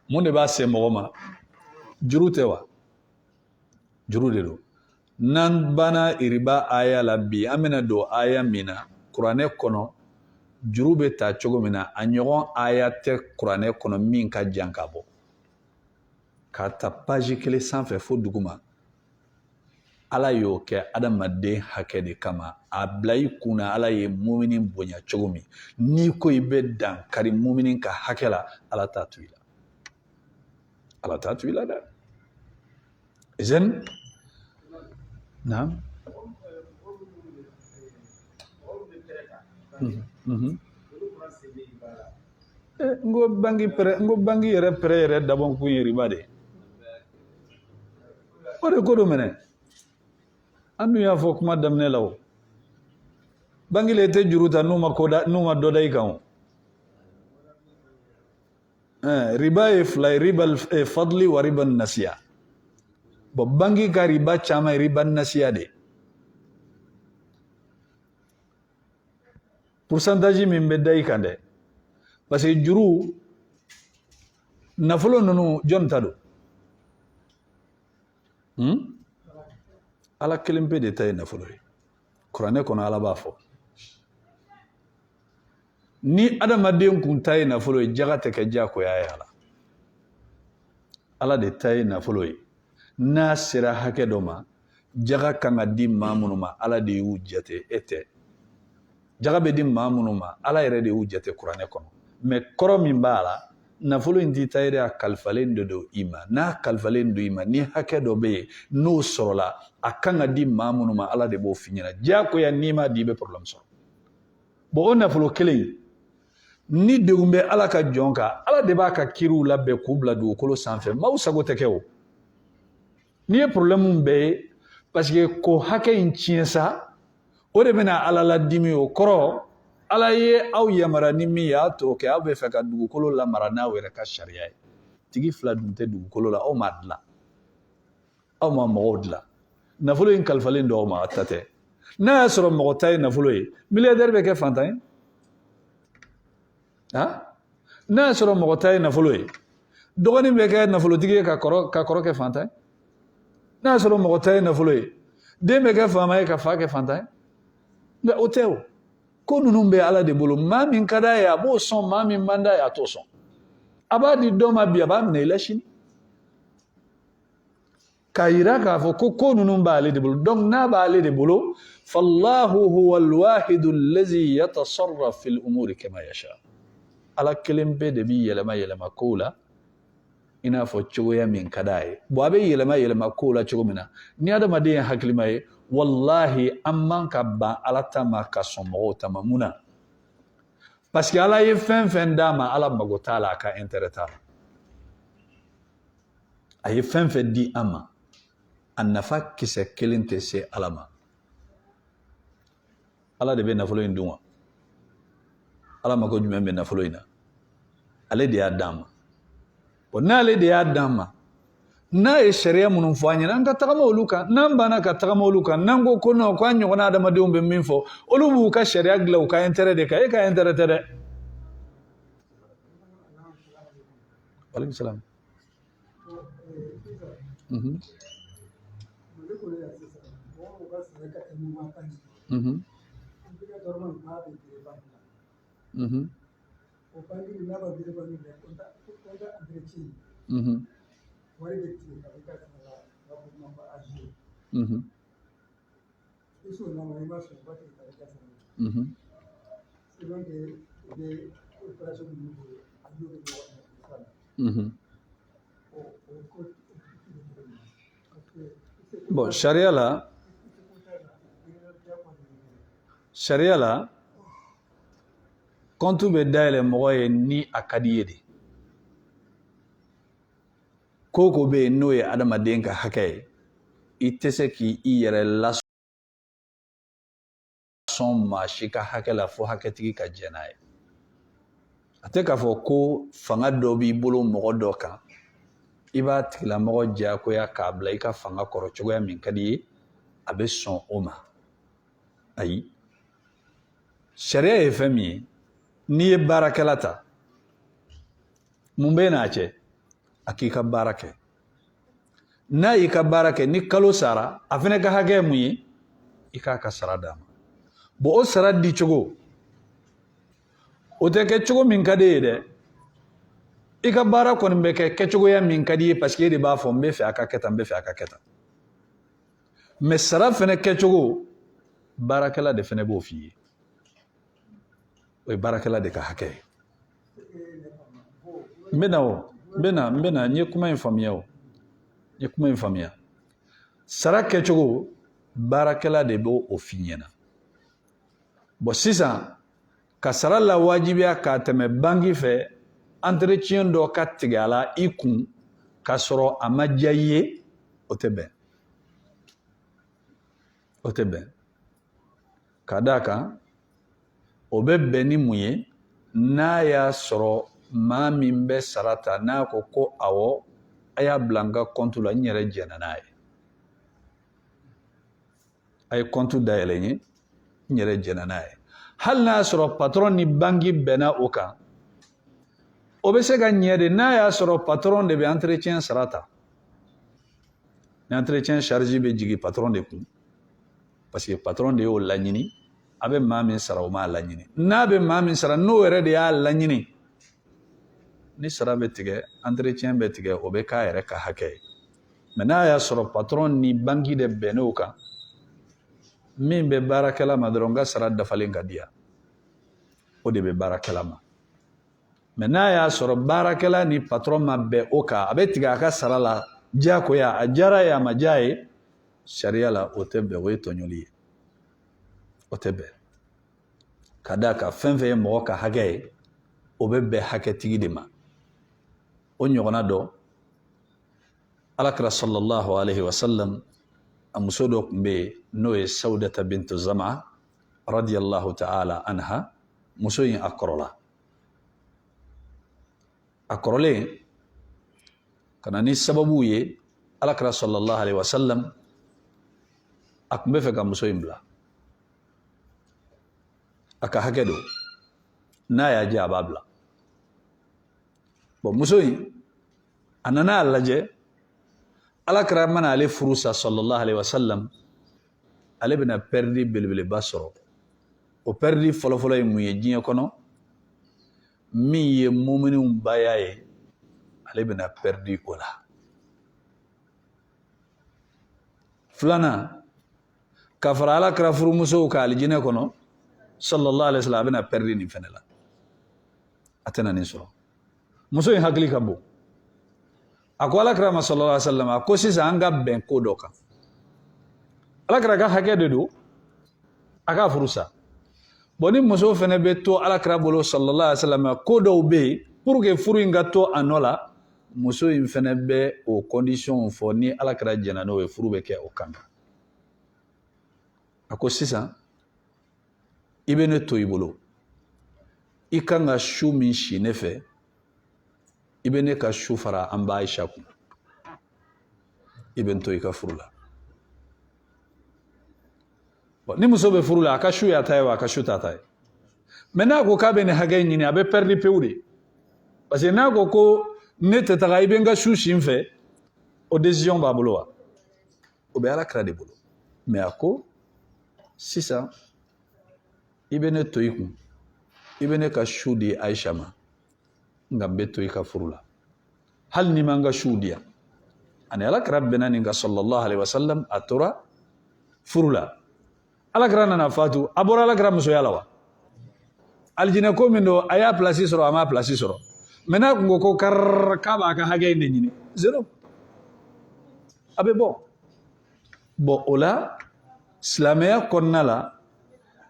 mun de b'a se mɔgɔ ma juru tɛ wa juru de don n'an banna riba aya la bi an bɛna don aya min na kuranɛ kɔnɔ juru bɛ ta cogo min na a ɲɔgɔn aya tɛ kuranɛ kɔnɔ min ka jan ka bɔ k'a ta page kelen sanfɛ fo duguma ala y'o kɛ adamaden hakɛ de kama a bila i kun na ala ye mumini bonya cogo min n'i ko i bɛ dankari mumini ka hakɛ la ala t'a to i la ala t'a to i la dɛ izan naam n ko bangi yɛrɛ pɛrɛ yɛrɛ dabɔ kun ye riba de o de ko do minɛ an dun y'a fɔ kuma daminɛ la o bangi le tɛ juru ta n'u ma dɔ da i kan o riba ye fila ye riba fadli wa riba nasiya bon bangi ka riba caman riba nasiya de pourcentage min bɛ da i kan dɛ parce que juru nafolo ninnu jɔn ta don ala kelen pe de ta ye nafolo ye kuranɛ kɔnɔ ala b'a fɔ ni adamaden kun ta ye nafolo ye jaga tɛ kɛ jakoya ye ala de ta ye nafolo ye n'a sera hakɛ dɔ ma jaga kan ka di maa minnu ma ala de y'u jate e tɛ jaga bɛ di maa minnu ma ala yɛrɛ de y'u jate kuranɛ kɔnɔ mais kɔrɔ min b'a la nafolo in t'i ta ye a kalifalen de don i ma n'a kalifalen don i ma ni hakɛ dɔ bɛ yen n'o sɔrɔla a kan ka di maa minnu ma ala de b'o f'i ɲɛna jakoya n'i m'a di i bɛ problème sɔrɔ bon o nafolo kelen ni degun bɛ ala ka jɔn kan ala de b'a ka kiriw labɛn k'u bila dugukolo sanfɛ maaw sago tɛ kɛ o n'i ye problème bɛɛ ye parce que ko hakɛ in tiɲɛ sa o de bɛna ala la dimi o kɔrɔ ala ye aw yamara ni min y'a to kɛ aw bɛ fɛ ka dugukolo lamara n'aw yɛrɛ ka sariya ye tigi fila dun tɛ dugukolo la aw m'a dilan aw ma mɔgɔw dilan nafolo in kalifalen don aw ma a ta tɛ n'a y'a sɔrɔ mɔgɔ ta ye nafolo ye milliardaire bɛ kɛ fantan ye n'a y'a sɔrɔ mɔgɔ ta ye nafolo ye dɔgɔnin bɛ kɛ nafolotigi ye ka kɔrɔ kɛ fantan ye n'a y'a sɔrɔ mɔgɔ ta ye nafolo ye den bɛ kɛ faama ye ka fa kɛ fantan ye mais o tɛ o ko ninnu bɛ ala de bolo maa min ka d'a ye a b'o sɔn maa min man d'a ye a t'o sɔn a b'a di dɔ ma bi a b'a minɛ i la sini k'a yira k'a fɔ ko ninnu b'ale de bolo donc n'a b'ale de bolo fallahu huwa alwahidu allazi yatasarraf fil umuri kama yasha ala kelen pe de bi yɛlɛma kow la i n'a fɔ cogoya min ka d'a ye bon a bɛ yɛlɛma kow la cogo min na ni adamaden ye hakilima ye wallahi an man ka ban ala ta ma ka sɔn mɔgɔw ta ma mun na parce que ala ye fɛn fɛn d'a ma ala mago t'a la a ka intérêt t'a la a ye fɛn fɛn di an ma a nafa kisɛ kelen tɛ se ala ma ala de bɛ nafolo in dun wa ala mago jumɛn bɛ nafolo in na ale de y'a d'an ma bon n'ale de y'a d'an ma n'a ye sariya minnu fɔ an ɲɛna an ka tagama olu kan n'an banna ka tagama olu kan n'an ko ko non ko an ɲɔgɔnna adamadenw bɛ min fɔ olu b'u ka sariya dilan u ka intérêt de kan e ka intérêt tɛ dɛ waaleykum salaam bon sariya la compte bɛ dayɛlɛ mɔgɔ ye ni a ka di ye de ko bɛ yen n'o ye adamaden ka hakɛ ye i tɛ se k'i yɛrɛ lasɔn maa si ka hakɛ la fo hakɛtigi ka jɛn n'a ye a tɛ k'a fɔ ko fanga dɔ b'i bolo mɔgɔ dɔ kan i b'a tigilamɔgɔ diyagoya k'a bila i ka fanga kɔrɔ cogoya min ka di ye a bɛ sɔn o ma ayi sariya ye fɛn min ye n'i ye baarakɛla ta mun bɛ n'a cɛ a k'i ka baara kɛ n'a y'i ka baara kɛ ni kalo sara a fana ka hakɛ ye mun ye i k'a ka sara d'a ma bon o sara di cogo o tɛ kɛ cogo min ka di ye dɛ i ka baara kɔni bɛ kɛ kɛcogoya min ka di ye parce que e de b'a fɔ n bɛ fɛ a ka kɛ tan n bɛ fɛ a ka kɛ tan mais sara fana kɛcogo baarakɛla de fana b'o f'i ye o ye baarakɛla de ka hakɛ ye n bɛna n ye kuma in faamuya sara kɛcogo baarakɛla de b'o f'i ɲɛna bon sisan ka sara la wajibiya k'a tɛmɛ banki fɛ entretien dɔ ka tigɛ a la i kun k'a sɔrɔ a ma diya i ye o tɛ bɛn ka d'a kan o bɛ bɛn ni mun ye n'a y'a sɔrɔ maa min bɛ sara ta n'a ko awɔ a y'a bila n ka compte la n yɛrɛ jɛnna n'a ye ay compte dayɛlɛ n ye n yɛrɛ jɛna n'a ye hali n'a y'a sɔrɔ patron ni banque bɛnna o kan o bɛ se ka ɲɛ de n'a y'a sɔrɔ patron de bɛ entretien sara ta ni entretien charge bɛ jigin patron de kun parce que patron de y'o laɲini a bɛ maa min sara o m'a laɲini n'a bɛ maa min sara n'o yɛrɛ de y'a laɲini ni sara bɛ tigɛ entretien bɛ tigɛ o bɛ k'a yɛrɛ ka hakɛ ye mais n'a y'a sɔrɔ patron ni banque de bɛnn'o kan min bɛ baarakɛla ma dɔrɔn n ka sara dafalen ka di yan o de bɛ baarakɛla ma mais n'a y'a sɔrɔ baarakɛla ni patron ma bɛn o kan a bɛ tigɛ a ka sara la diyagoya a diyara ye a ma diya ye sariya la o tɛ bɛn o ye tɔɲɔli ye o tɛ bɛn ka d'a kan fɛn fɛn ye mɔgɔ ka hakɛ ye o bɛ bɛn hakɛtigi de ma o ɲɔgɔnna dɔ alakira sallallahu alaihi wasallam a muso dɔ tun bɛ yen n'o ye sawudata bintu zama radiyallahu ta'ala anha muso in a kɔrɔla a kɔrɔlen ka na ni sababu ye alakira sallallahu alaihi wasallam a tun bɛ fɛ ka muso in bila a ka hakɛ don n'a y'a jɛ a b'a bila bon muso in a nana a lajɛ alakira mana ale furu sa sallallahu alaihi wasallam ale bɛna pɛridi belebeleba sɔrɔ o pɛridi fɔlɔfɔlɔ ye mun ye diɲɛ kɔnɔ min ye muminunw baya ye ale bɛna pɛridi o la filanan ka fara alakira furumusow ka alijinɛ kɔnɔ sallallahu alaihi wasallam a bɛna pɛridi nin fɛnɛ la a tɛna nin sɔrɔ muso in hakili ka bon a ko alakira ma sallallahu alaihi wasallam a ko sisan an ka bɛn ko dɔ kan alakira ka hakɛ de don a ka furu sa bon ni muso fɛnɛ bɛ to alakira bolo sallallahu alaihi wasallam ko dɔw bɛ yen pour que furu in ka to a nɔ la muso in fɛnɛ bɛ o condition fɔ ni alakira jɛna n'o ye furu bɛ kɛ o kan a ko sisan i bɛ ne to i bolo i kan ka su min si ne fɛ i bɛ ne ka su fara an ba Aisha kun i bɛ n to i ka furu la bon ni muso bɛ furu la a ka su y'a ta ye wa a ka su t'a ta ye mais n'a ko k'a bɛ nin hakɛ ɲini a bɛ pɛridi pewu de parce que n'a ko ko ne tɛ taga i bɛ n ka su si n fɛ o décision b'a bolo wa o bɛ alakira de bolo mais a ko sisan i bɛ ne to i kun i bɛ ne ka su di Aisha ma nka n bɛ to i ka furu la hali ni ma n ka su di yan ani alakira bɛnna nin kan sallallahu alaihi wasallam a tora furu la alakira nana fatu a bɔra alakira musoya la wa alijinɛ ko min don a y'a place sɔrɔ a m'a place sɔrɔ mais n'a kun ko k'a b'a ka hakɛ in de ɲini zéro a bɛ bɔ bon o la silamɛya kɔnɔna la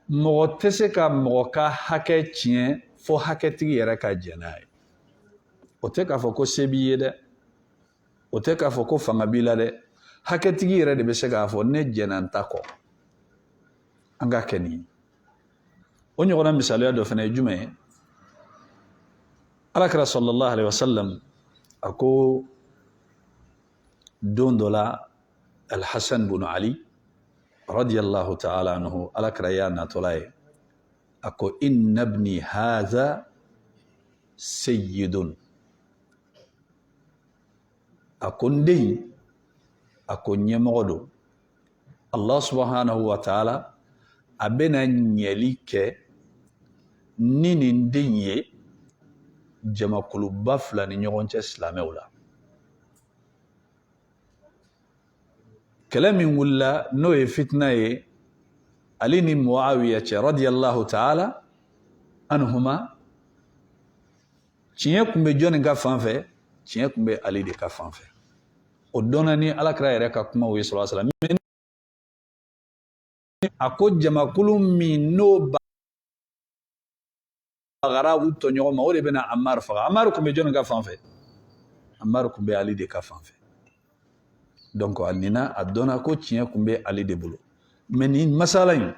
mɔgɔ tɛ se ka mɔgɔ ka hakɛ tiɲɛ fo hakɛtigi yɛrɛ ka jɛn n'a ye o tɛ k'a fɔ ko se b'i ye dɛ o tɛ k'a fɔ ko fanga b'i la dɛ hakɛtigi yɛrɛ de bɛ se k'a fɔ ne jɛnna n ta kɔ an ka kɛ nin ye o ɲɔgɔnna misaliya dɔ fana ye jumɛn ye alakira sallallahu alaihi wasallam a ko don dɔ la alhasan bin ali radiyallahu ta'ala anhu alakira y'a natɔla ye a ko inna ibni hadha sayyidun a ko n den a ko ɲɛmɔgɔ don Allah subhanahu wa ta'ala a bɛna ɲɛli kɛ ni nin den ye jamakuluba fila ni ɲɔgɔn cɛ silamɛw la kɛlɛ min wulila n'o ye fitina ye Ali ni Muawiya cɛ radiyallahu ta'ala anhuma tiɲɛ kun bɛ jɔnni ka fan fɛ tiɲɛ kun bɛ Ali de ka fan fɛ o dɔnna ni alakira yɛrɛ ka kumaw ye sallallahu alaihi wasallam a ko jamakulu min n'o bagara u tɔɲɔgɔn ma o de bɛna Amar faga Amar kun bɛ jɔnni ka fan fɛ Amar kun bɛ Ali de ka fan fɛ donc a nina a dɔnna ko tiɲɛ kun bɛ Ali de bolo mais ni masala in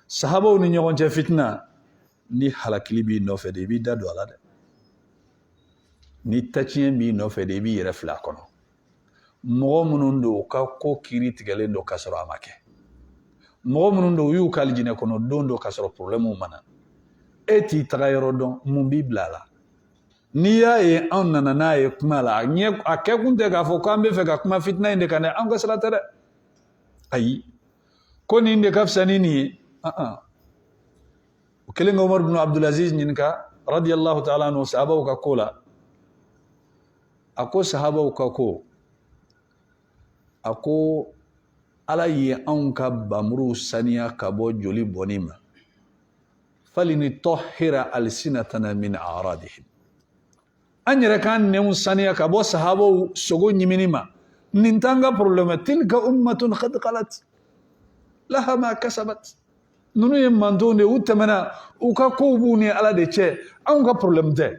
sahabaw ni ɲɔgɔn cɛ fitina ni halakili b'i nɔfɛ de i b'i da don a la dɛ ni tatiɲɛ b'i nɔfɛ de i b'i yɛrɛ filɛ a kɔnɔ mɔgɔ minnu don u ka ko kiiri tigɛlen don k'a sɔrɔ a ma kɛ mɔgɔ minnu don u y'u k'ali jinɛ kɔnɔ don dɔ ka sɔrɔ problème mana e t'i taga yɔrɔ dɔn mun b'i bila a la n'i y'a ye anw nana n'a ye kuma la a kɛ kun tɛ k'a fɔ k'an bɛ fɛ ka kuma fitina in de kan dɛ anw ka sira tɛ dɛ ayi ko nin de ka fisa ni nin ye o kelen ka Umar bin Abdulaziz ɲininka radiyallahu ta'ala anhu sahabaw ka ko la a ko sahabaw ka ko a ko Ala ye anw ka bamuru saniya ka bɔ joli bɔnni ma falinutahhira alsinatana min a'radihim an yɛrɛ k'an nɛnw saniya ka bɔ sahabaw sogo ɲimini ma nin t'an ka problème tilka ummatun qad qalat laha ma kasabat ninnu ye mantonw de u tɛmɛna u ka kow b'u ni Ala de cɛ anw ka problème tɛ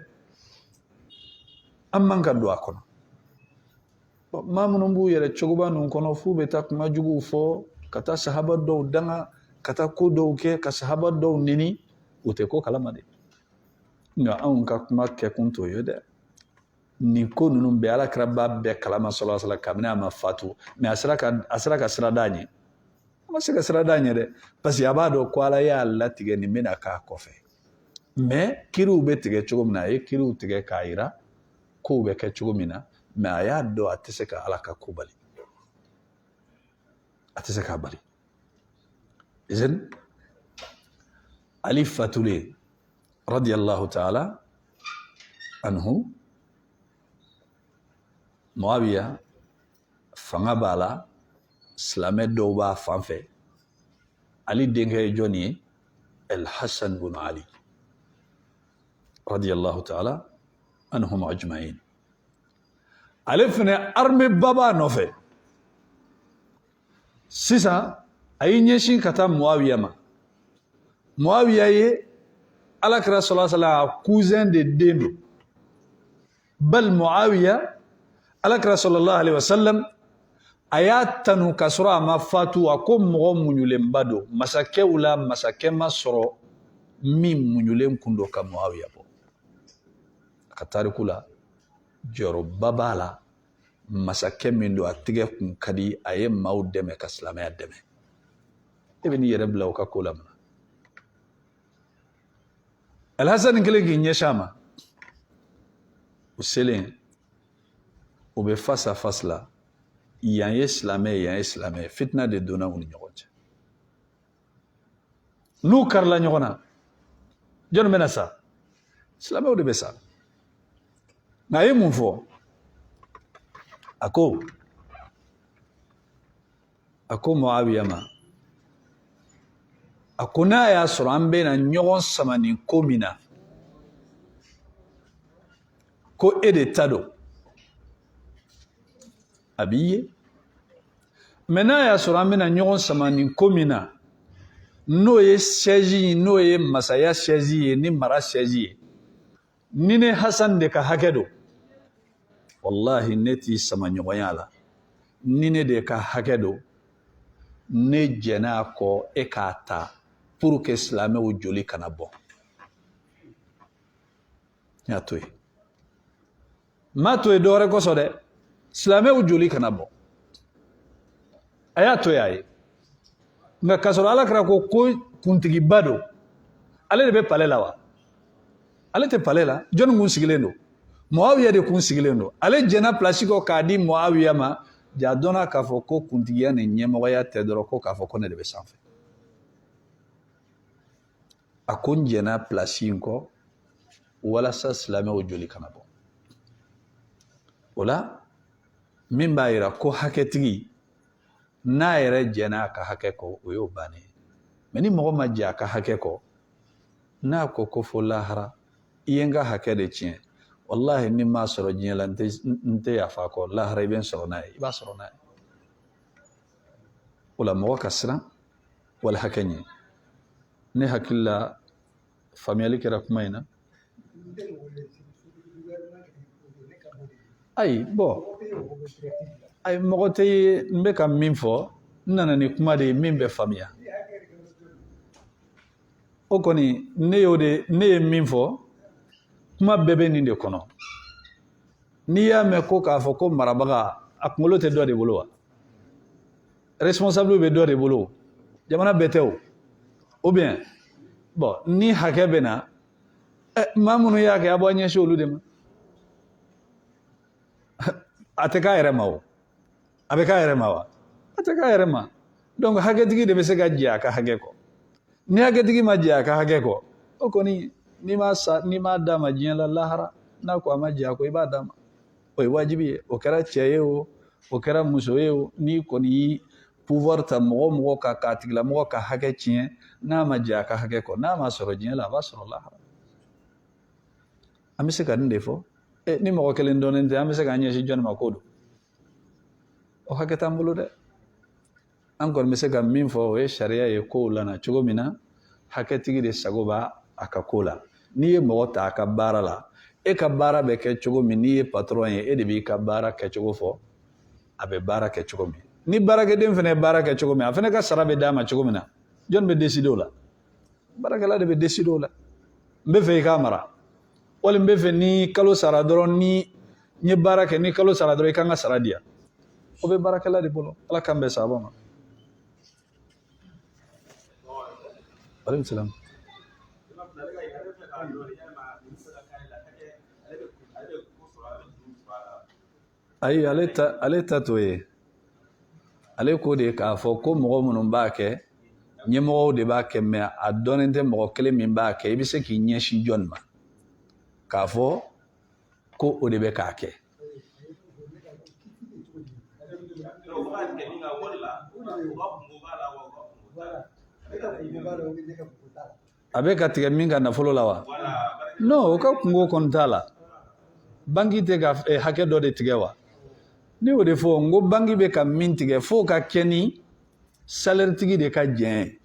an man ka don a kɔnɔ maa minnu b'u yɛrɛ cogoba ninnu kɔnɔ f'u bɛ taa kuma juguw fɔ ka taa sahaba dɔw danga ka taa ko dɔw kɛ ka sahaba dɔw neni u tɛ ko kalama de nka anw ka kuma kɛkun t'o ye dɛ nin ko ninnu bɛɛ Alakira b'a bɛɛ kalama sallallahu alaihi wasallam kabini a ma fatu mais a sera ka sira d'a ɲɛ a ma se ka sira d'a ɲɛ dɛ parce que a b'a dɔn ko Ala y'a latigɛ nin bɛna k'a kɔfɛ mais kiriw bɛ tigɛ cogo min na a ye kiriw tigɛ k'a jira kow bɛ kɛ cogo min na mais a y'a dɔn a tɛ se ka Ala ka ko bali a tɛ se k'a bali izen Ali fatulen radiyallahu ta'ala anhu Muawiya fanga b'a la silamɛ dɔw b'a fan fɛ Ali denkɛ ye jɔn ye Al-Hasan bin Ali radiyallahu ta'ala anhum ajma'in ale fɛnɛ armée ba b'a nɔfɛ sisan a y'i ɲɛsin ka taa Muawiya ma Muawiya ye Alakira sallallahu alaihi wasallam cousin de den don bal Muawiya Alakira sallallahu alaihi wasallam a y'a tanu ka sɔrɔ a ma fatu a ko mɔgɔ muɲulenba don masakɛw la masakɛ ma sɔrɔ min muɲulen kun don ka Muawiya bɔ a ka tariku la jɔyɔrɔba b'a la masakɛ min don a tigɛ kun ka di a ye maaw dɛmɛ ka silamɛya dɛmɛ e bɛ n'i yɛrɛ bila o ka ko la mun Al-Hasan kelen k'i ɲɛsin a ma o selen o bɛ face à face la yan ye silamɛ fitina de donna u ni ɲɔgɔn cɛ n'u karila ɲɔgɔn na jɔn bɛna sa silamɛw de bɛ sa nka a ye mun fɔ a ko Muawiya ma a ko n'a y'a sɔrɔ an bɛna ɲɔgɔn sama nin ko min na ko e de ta don a b'i ye mais n'a y'a sɔrɔ an bɛna ɲɔgɔn sama nin ko min na n'o ye siège n'o ye masaya siège ye ni mara siège ye ni ne Hasan de ka hakɛ don wallahi ne t'i sama ɲɔgɔnya la ni ne de ka hakɛ don ne jɛn'a kɔ e k'a ta pour que silamɛw joli kana bɔ n y'a to yen n m'a to yen dɔwɛrɛ kɔsɔn dɛ silamɛw joli kana bɔ a y'a to yen a ye nka k'a sɔrɔ Alakira ko kuntigiba don ale de bɛ palais la wa ale tɛ palais la jɔnni kun sigilen don Muawiya de kun sigilen don ale jɛnna place kɔ k'a di Muawiya ma ja dɔnna k'a fɔ ko kuntigiya ni ɲɛmɔgɔya tɛ dɔrɔn ko k'a fɔ ko ne de bɛ sanfɛ a ko n jɛnna place in kɔ walasa silamɛw joli kana bɔ o la min b'a jira ko hakɛtigi n'a yɛrɛ jɛnna a ka hakɛ kɔ o y'o bannen ye mais ni mɔgɔ ma jɛ a ka hakɛ kɔ n'a ko fo lahara i ye n ka hakɛ de tiɲɛ wallahi ni m'a sɔrɔ diɲɛ la n tɛ yafa kɔ lahara i bɛ n sɔrɔ n'a ye i b'a sɔrɔ n'a ye o la mɔgɔ ka siran wali hakɛ ɲɛ ne hakili la faamuyali kɛra kuma in na ayi mɔgɔ tɛ ye n bɛ ka min fɔ n nana ni kuma de ye min bɛ faamuya o kɔni ne ye min fɔ kuma bɛɛ bɛ nin de kɔnɔ n'i y'a mɛn ko k'a fɔ ko marabaga a kunkolo tɛ dɔ de bolo wa responsable bɛ dɔ de bolo jamana bɛɛ o ou bien bon ni hakɛ bɛ na maa minnu y'a kɛ a b'aw ɲɛsin olu de ma a tɛ k'a yɛrɛ ma o a bɛ k'a yɛrɛ ma wa a tɛ k'a yɛrɛ ma donc hakɛtigi de bɛ se ka jɛ a ka hakɛ kɔ ni hakɛtigi ma jɛ a ka hakɛ kɔ o kɔni n'i m'a d'a ma diɲɛ la lahara n'a ko a ma jɛ a ko i b'a d'a ma o ye wajibi ye o kɛra cɛ ye o kɛra muso ye o n'i kɔni y'i pouvoir ta mɔgɔ kan k'a tigilamɔgɔ ka hakɛ tiɲɛ n'a ma jɛ a ka hakɛ kɔ n'a ma sɔrɔ diɲɛ la a b'a sɔrɔ lahara an bɛ se ka nin de fɔ ni mɔgɔ kelen dɔnnen tɛ an bɛ se k'an ɲɛsin jɔnni ma ko don o hakɛ t'an bolo dɛ an kɔni bɛ se ka min fɔ o ye sariya ye kow lana cogo min na hakɛtigi de sago b'a a ka ko la n'i ye mɔgɔ ta a ka baara la e ka baara bɛ kɛ cogo min n'i ye patron ye e de b'i ka baara kɛcogo fɔ a bɛ baara kɛ cogo min ni baarakɛden fana ye baara kɛ cogo min a fana ka sara bɛ d'a ma cogo min na jɔn bɛ décider o la baarakɛla de bɛ décider o la n bɛ fɛ i k'a mara wali n bɛ fɛ ni kalo sara dɔrɔn ni n ye baara kɛ ni kalo sara dɔrɔn i kan ka sara di yan o bɛ baarakɛla de bolo ala k'an bɛn sababa ma aleykum salaam ayi ale ta t'o ye ale ko de k'a fɔ ko mɔgɔ minnu b'a kɛ ɲɛmɔgɔw de b'a kɛ mɛ a dɔnnen tɛ mɔgɔ kelen min b'a kɛ i bɛ se k'i ɲɛsin jɔnni ma k'a fɔ ko o de bɛ k'a kɛ a bɛ ka tigɛ min ka nafolo la wa non o ka kungo kɔni t'a la banki tɛ ka hakɛ dɔ de tigɛ wa ne y'o de fɔ n ko banki bɛ ka min tigɛ fo ka kɛ ni salaire tigi de ka jɛn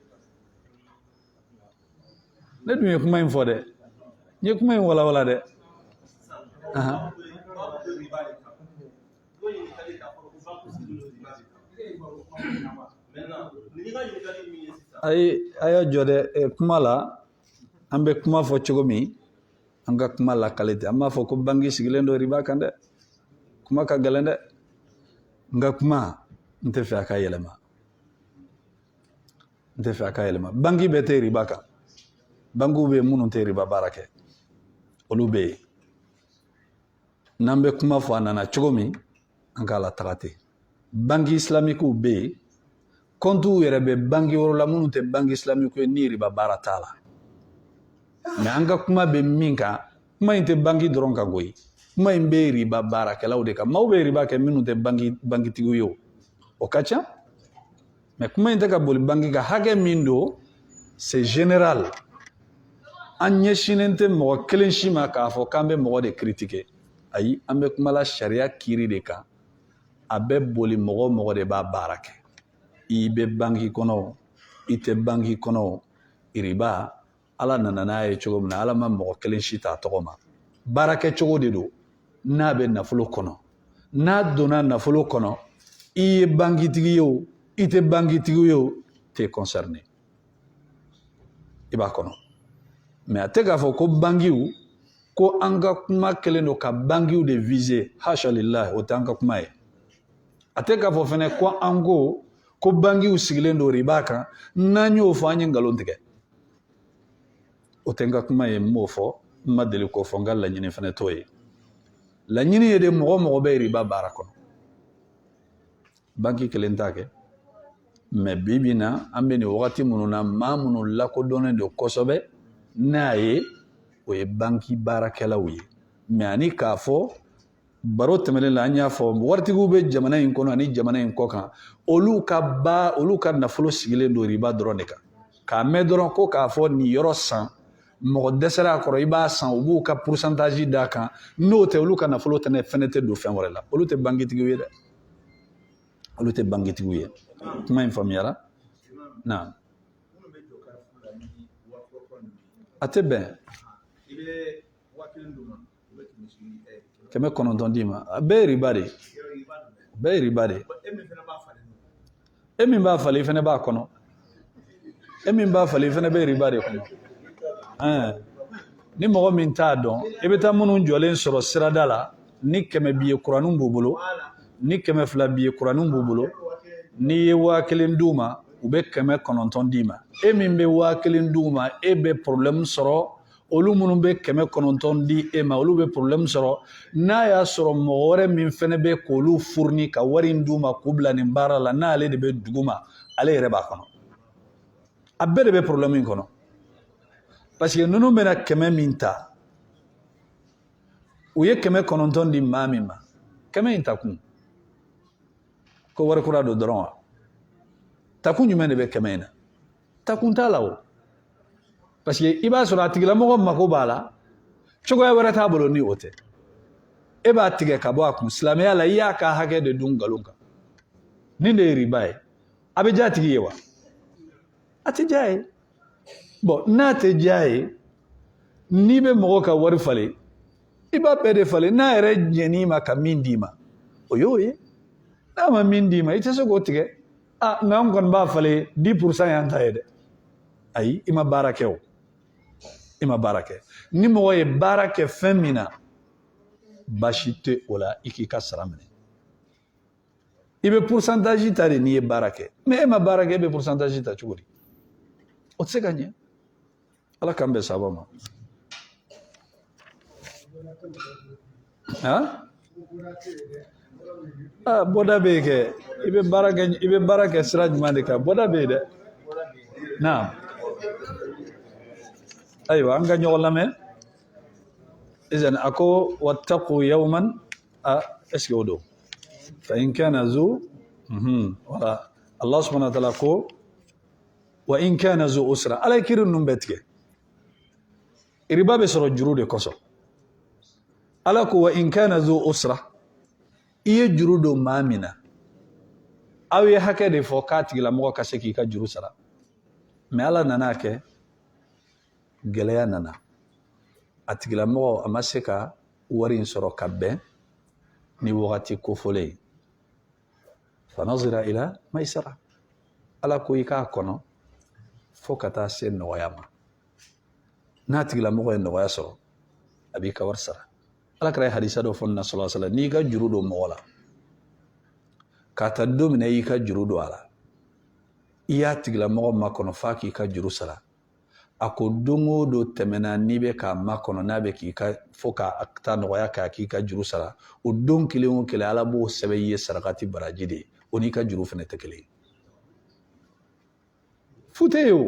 ne dun ye kuma in fɔ dɛ n ye kuma in walawala dɛ a y'a jɔ dɛ kuma la an bɛ kuma fɔ cogo min an ka kuma lakale tɛ an b'a fɔ ko banki sigilen don riba kan dɛ kuma ka gɛlɛn dɛ n ka kuma n tɛ fɛ a ka yɛlɛma n tɛ fɛ a ka yɛlɛma banki bɛɛ tɛ riba kan bankiw bɛ yen minnu tɛ riba baara kɛ olu bɛ yen n'an bɛ kuma fɔ a nana cogo min an k'a lataga ten banki islamikiw bɛ yen kɔntiw yɛrɛ bɛ banki wɛrɛw la minnu tɛ banki islamikiw ye ni riba baara t'a la mɛ an ka kuma bɛ min kan kuma in tɛ banki dɔrɔn kan koyi kuma in bɛ riba baarakɛlaw de kan maaw bɛ riba kɛ minnu tɛ bankitigiw ye o ka ca mɛ kuma in tɛ ka boli banki kan hakɛ min don c'est général an ɲɛsinnen tɛ mɔgɔ kelen si ma k'a fɔ k'an bɛ mɔgɔ de critiquer ayi an bɛ kuma la sariya kiiri de kan a bɛ boli mɔgɔ o mɔgɔ de b'a baara kɛ i bɛ banki kɔnɔ o i tɛ banki kɔnɔ o riba ala nana n'a ye cogo min na ala ma mɔgɔ kelen si t'a tɔgɔ ma baara kɛ cogo de don n'a bɛ nafolo kɔnɔ n'a donna nafolo kɔnɔ i ye bankitigi ye o i tɛ bankitigi ye o t'es concerné i b'a kɔnɔ mɛ a tɛ k'a fɔ ko bankiw ko an ka kuma kɛlen don ka bankiw de viser hashalillah o tɛ an ka kuma ye a tɛ k'a fɔ fɛnɛ ko an ko bankiw sigilen don riba kan n'an y'o fɔ an ye nkalon tigɛ o tɛ n ka kuma ye n b'o fɔ n ma deli k'o fɔ n ka laɲini fɛnɛ t'o ye laɲini ye de mɔgɔ mɔgɔ bɛ riba baara kɔnɔ banki kelen t'a kɛ mɛ bi bi na an bɛ nin wagati minnu na maa minnu lakodɔnnen don kosɛbɛ n'a ye o ye banki baarakɛlaw ye mɛ ani k'a fɔ baro tɛmɛnen la an y'a fɔ waritigiw bɛ jamana in kɔnɔ ani jamana in kɔ kan olu ka nafolo sigilen don riba dɔrɔn de kan k'a mɛn dɔrɔn ko k'a fɔ nin yɔrɔ san mɔgɔ dɛsɛra a kɔrɔ i b'a san u b'u ka pourcentage d'a kan n'o tɛ olu ka nafolo fɛnɛ tɛ don fɛn wɛrɛ la olu tɛ bankitigiw ye dɛ olu tɛ bankitigiw ye kuma in faamuyara na a tɛ bɛn 900 d'i ma a bɛɛ ye riba de bɛɛ ye riba de e min b'a falen i fɛnɛ b'a kɔnɔ e min b'a falen i fɛnɛ bɛ riba de kɔnɔ ni mɔgɔ min t'a dɔn i bɛ taa minnu jɔlen sɔrɔ sirada la ni 100 b'i ye kuraninw b'u bolo ni 200 b'i ye kuraninw b'u bolo n'i ye 1000 d'u ma u bɛ 900 d'i ma e min bɛ 1000 d'u ma e bɛ problème sɔrɔ olu minnu bɛ 900 di e ma olu bɛ problème sɔrɔ n'a y'a sɔrɔ mɔgɔ wɛrɛ min fɛnɛ bɛ k'olu fourni ka wari in d'u ma k'u bila nin baara la n'ale de bɛ dugu ma ale yɛrɛ b'a kɔnɔ a bɛɛ de bɛ problème in kɔnɔ parce que ninnu bɛna 100 min ta u ye 900 di maa min ma 100 in ta kun ko wari kura don dɔrɔn wa ta kun jumɛn de bɛ 100 in na ta kun t'a la o parce que i b'a sɔrɔ a tigilamɔgɔ mako b'a la cogoya wɛrɛ t'a bolo ni o tɛ e b'a tigɛ ka bɔ a kun silamɛya la i y'a ka hakɛ de dun nkalon kan nin de ye riba ye a bɛ diya a tigi ye wa a tɛ diya ye bon n'a tɛ diya ye n'i bɛ mɔgɔ ka wari falen i b'a bɛɛ de falen n'a yɛrɛ ɲɛn'i ma ka min d'i ma o y'o ye n'a ma min d'i ma i tɛ se k'o tigɛ nka an kɔni b'a falen 10% y'an ta ye dɛ ayi i ma baara kɛ o i ma baara kɛ ni mɔgɔ ye baara kɛ fɛn min na baasi tɛ o la i k'i ka sara minɛ i bɛ pourcentage ta de n'i ye baara kɛ mais e ma baara kɛ e bɛ pourcentage ta cogo di o tɛ se ka ɲɛ ala k'an bɛn sababa ma bɔda bɛ yen kɛ i bɛ baara kɛ sira jumɛn de kan bɔda bɛ yen dɛ naam ayiwa an ka ɲɔgɔn lamɛn izan a ko wattaqu yawman est-ce que o don fa in kana zu wala Allah subhanahu wa ta'ala ko wa in kana zu usra ala ye kiiri ninnu bɛɛ tigɛ riba bɛ sɔrɔ juru de kosɔn ala ko wa in kana zu usra i ye juru don maa min na aw ye hakɛ de fɔ k'a tigilamɔgɔ ka se k'i ka juru sara mais ala nana kɛ gɛlɛya nana a tigilamɔgɔ a ma se ka wari in sɔrɔ ka bɛn ni wagati kofɔlen ye fanazira ila maisara ala ko i k'a kɔnɔ fo ka taa se nɔgɔya ma n'a tigilamɔgɔ ye nɔgɔya sɔrɔ a b'i ka wari sara ala kɛra ye hadisa dɔ fɔ na sallallahu alaihi wasallam n'i ka juru don mɔgɔ la k'a ta don min na i y'i ka juru don a la i y'a tigilamɔgɔ makɔnɔ f'a k'i ka juru sara a ko don o don tɛmɛna n'i bɛ k'a makɔnɔ n'a bɛ k'i ka fo k'a ta nɔgɔya k'a k'i ka juru sara o don kelen o kelen ala b'o sɛbɛn i ye sarakati baraji de ye o n'i ka juru fana tɛ kelen ye fu tɛ ye o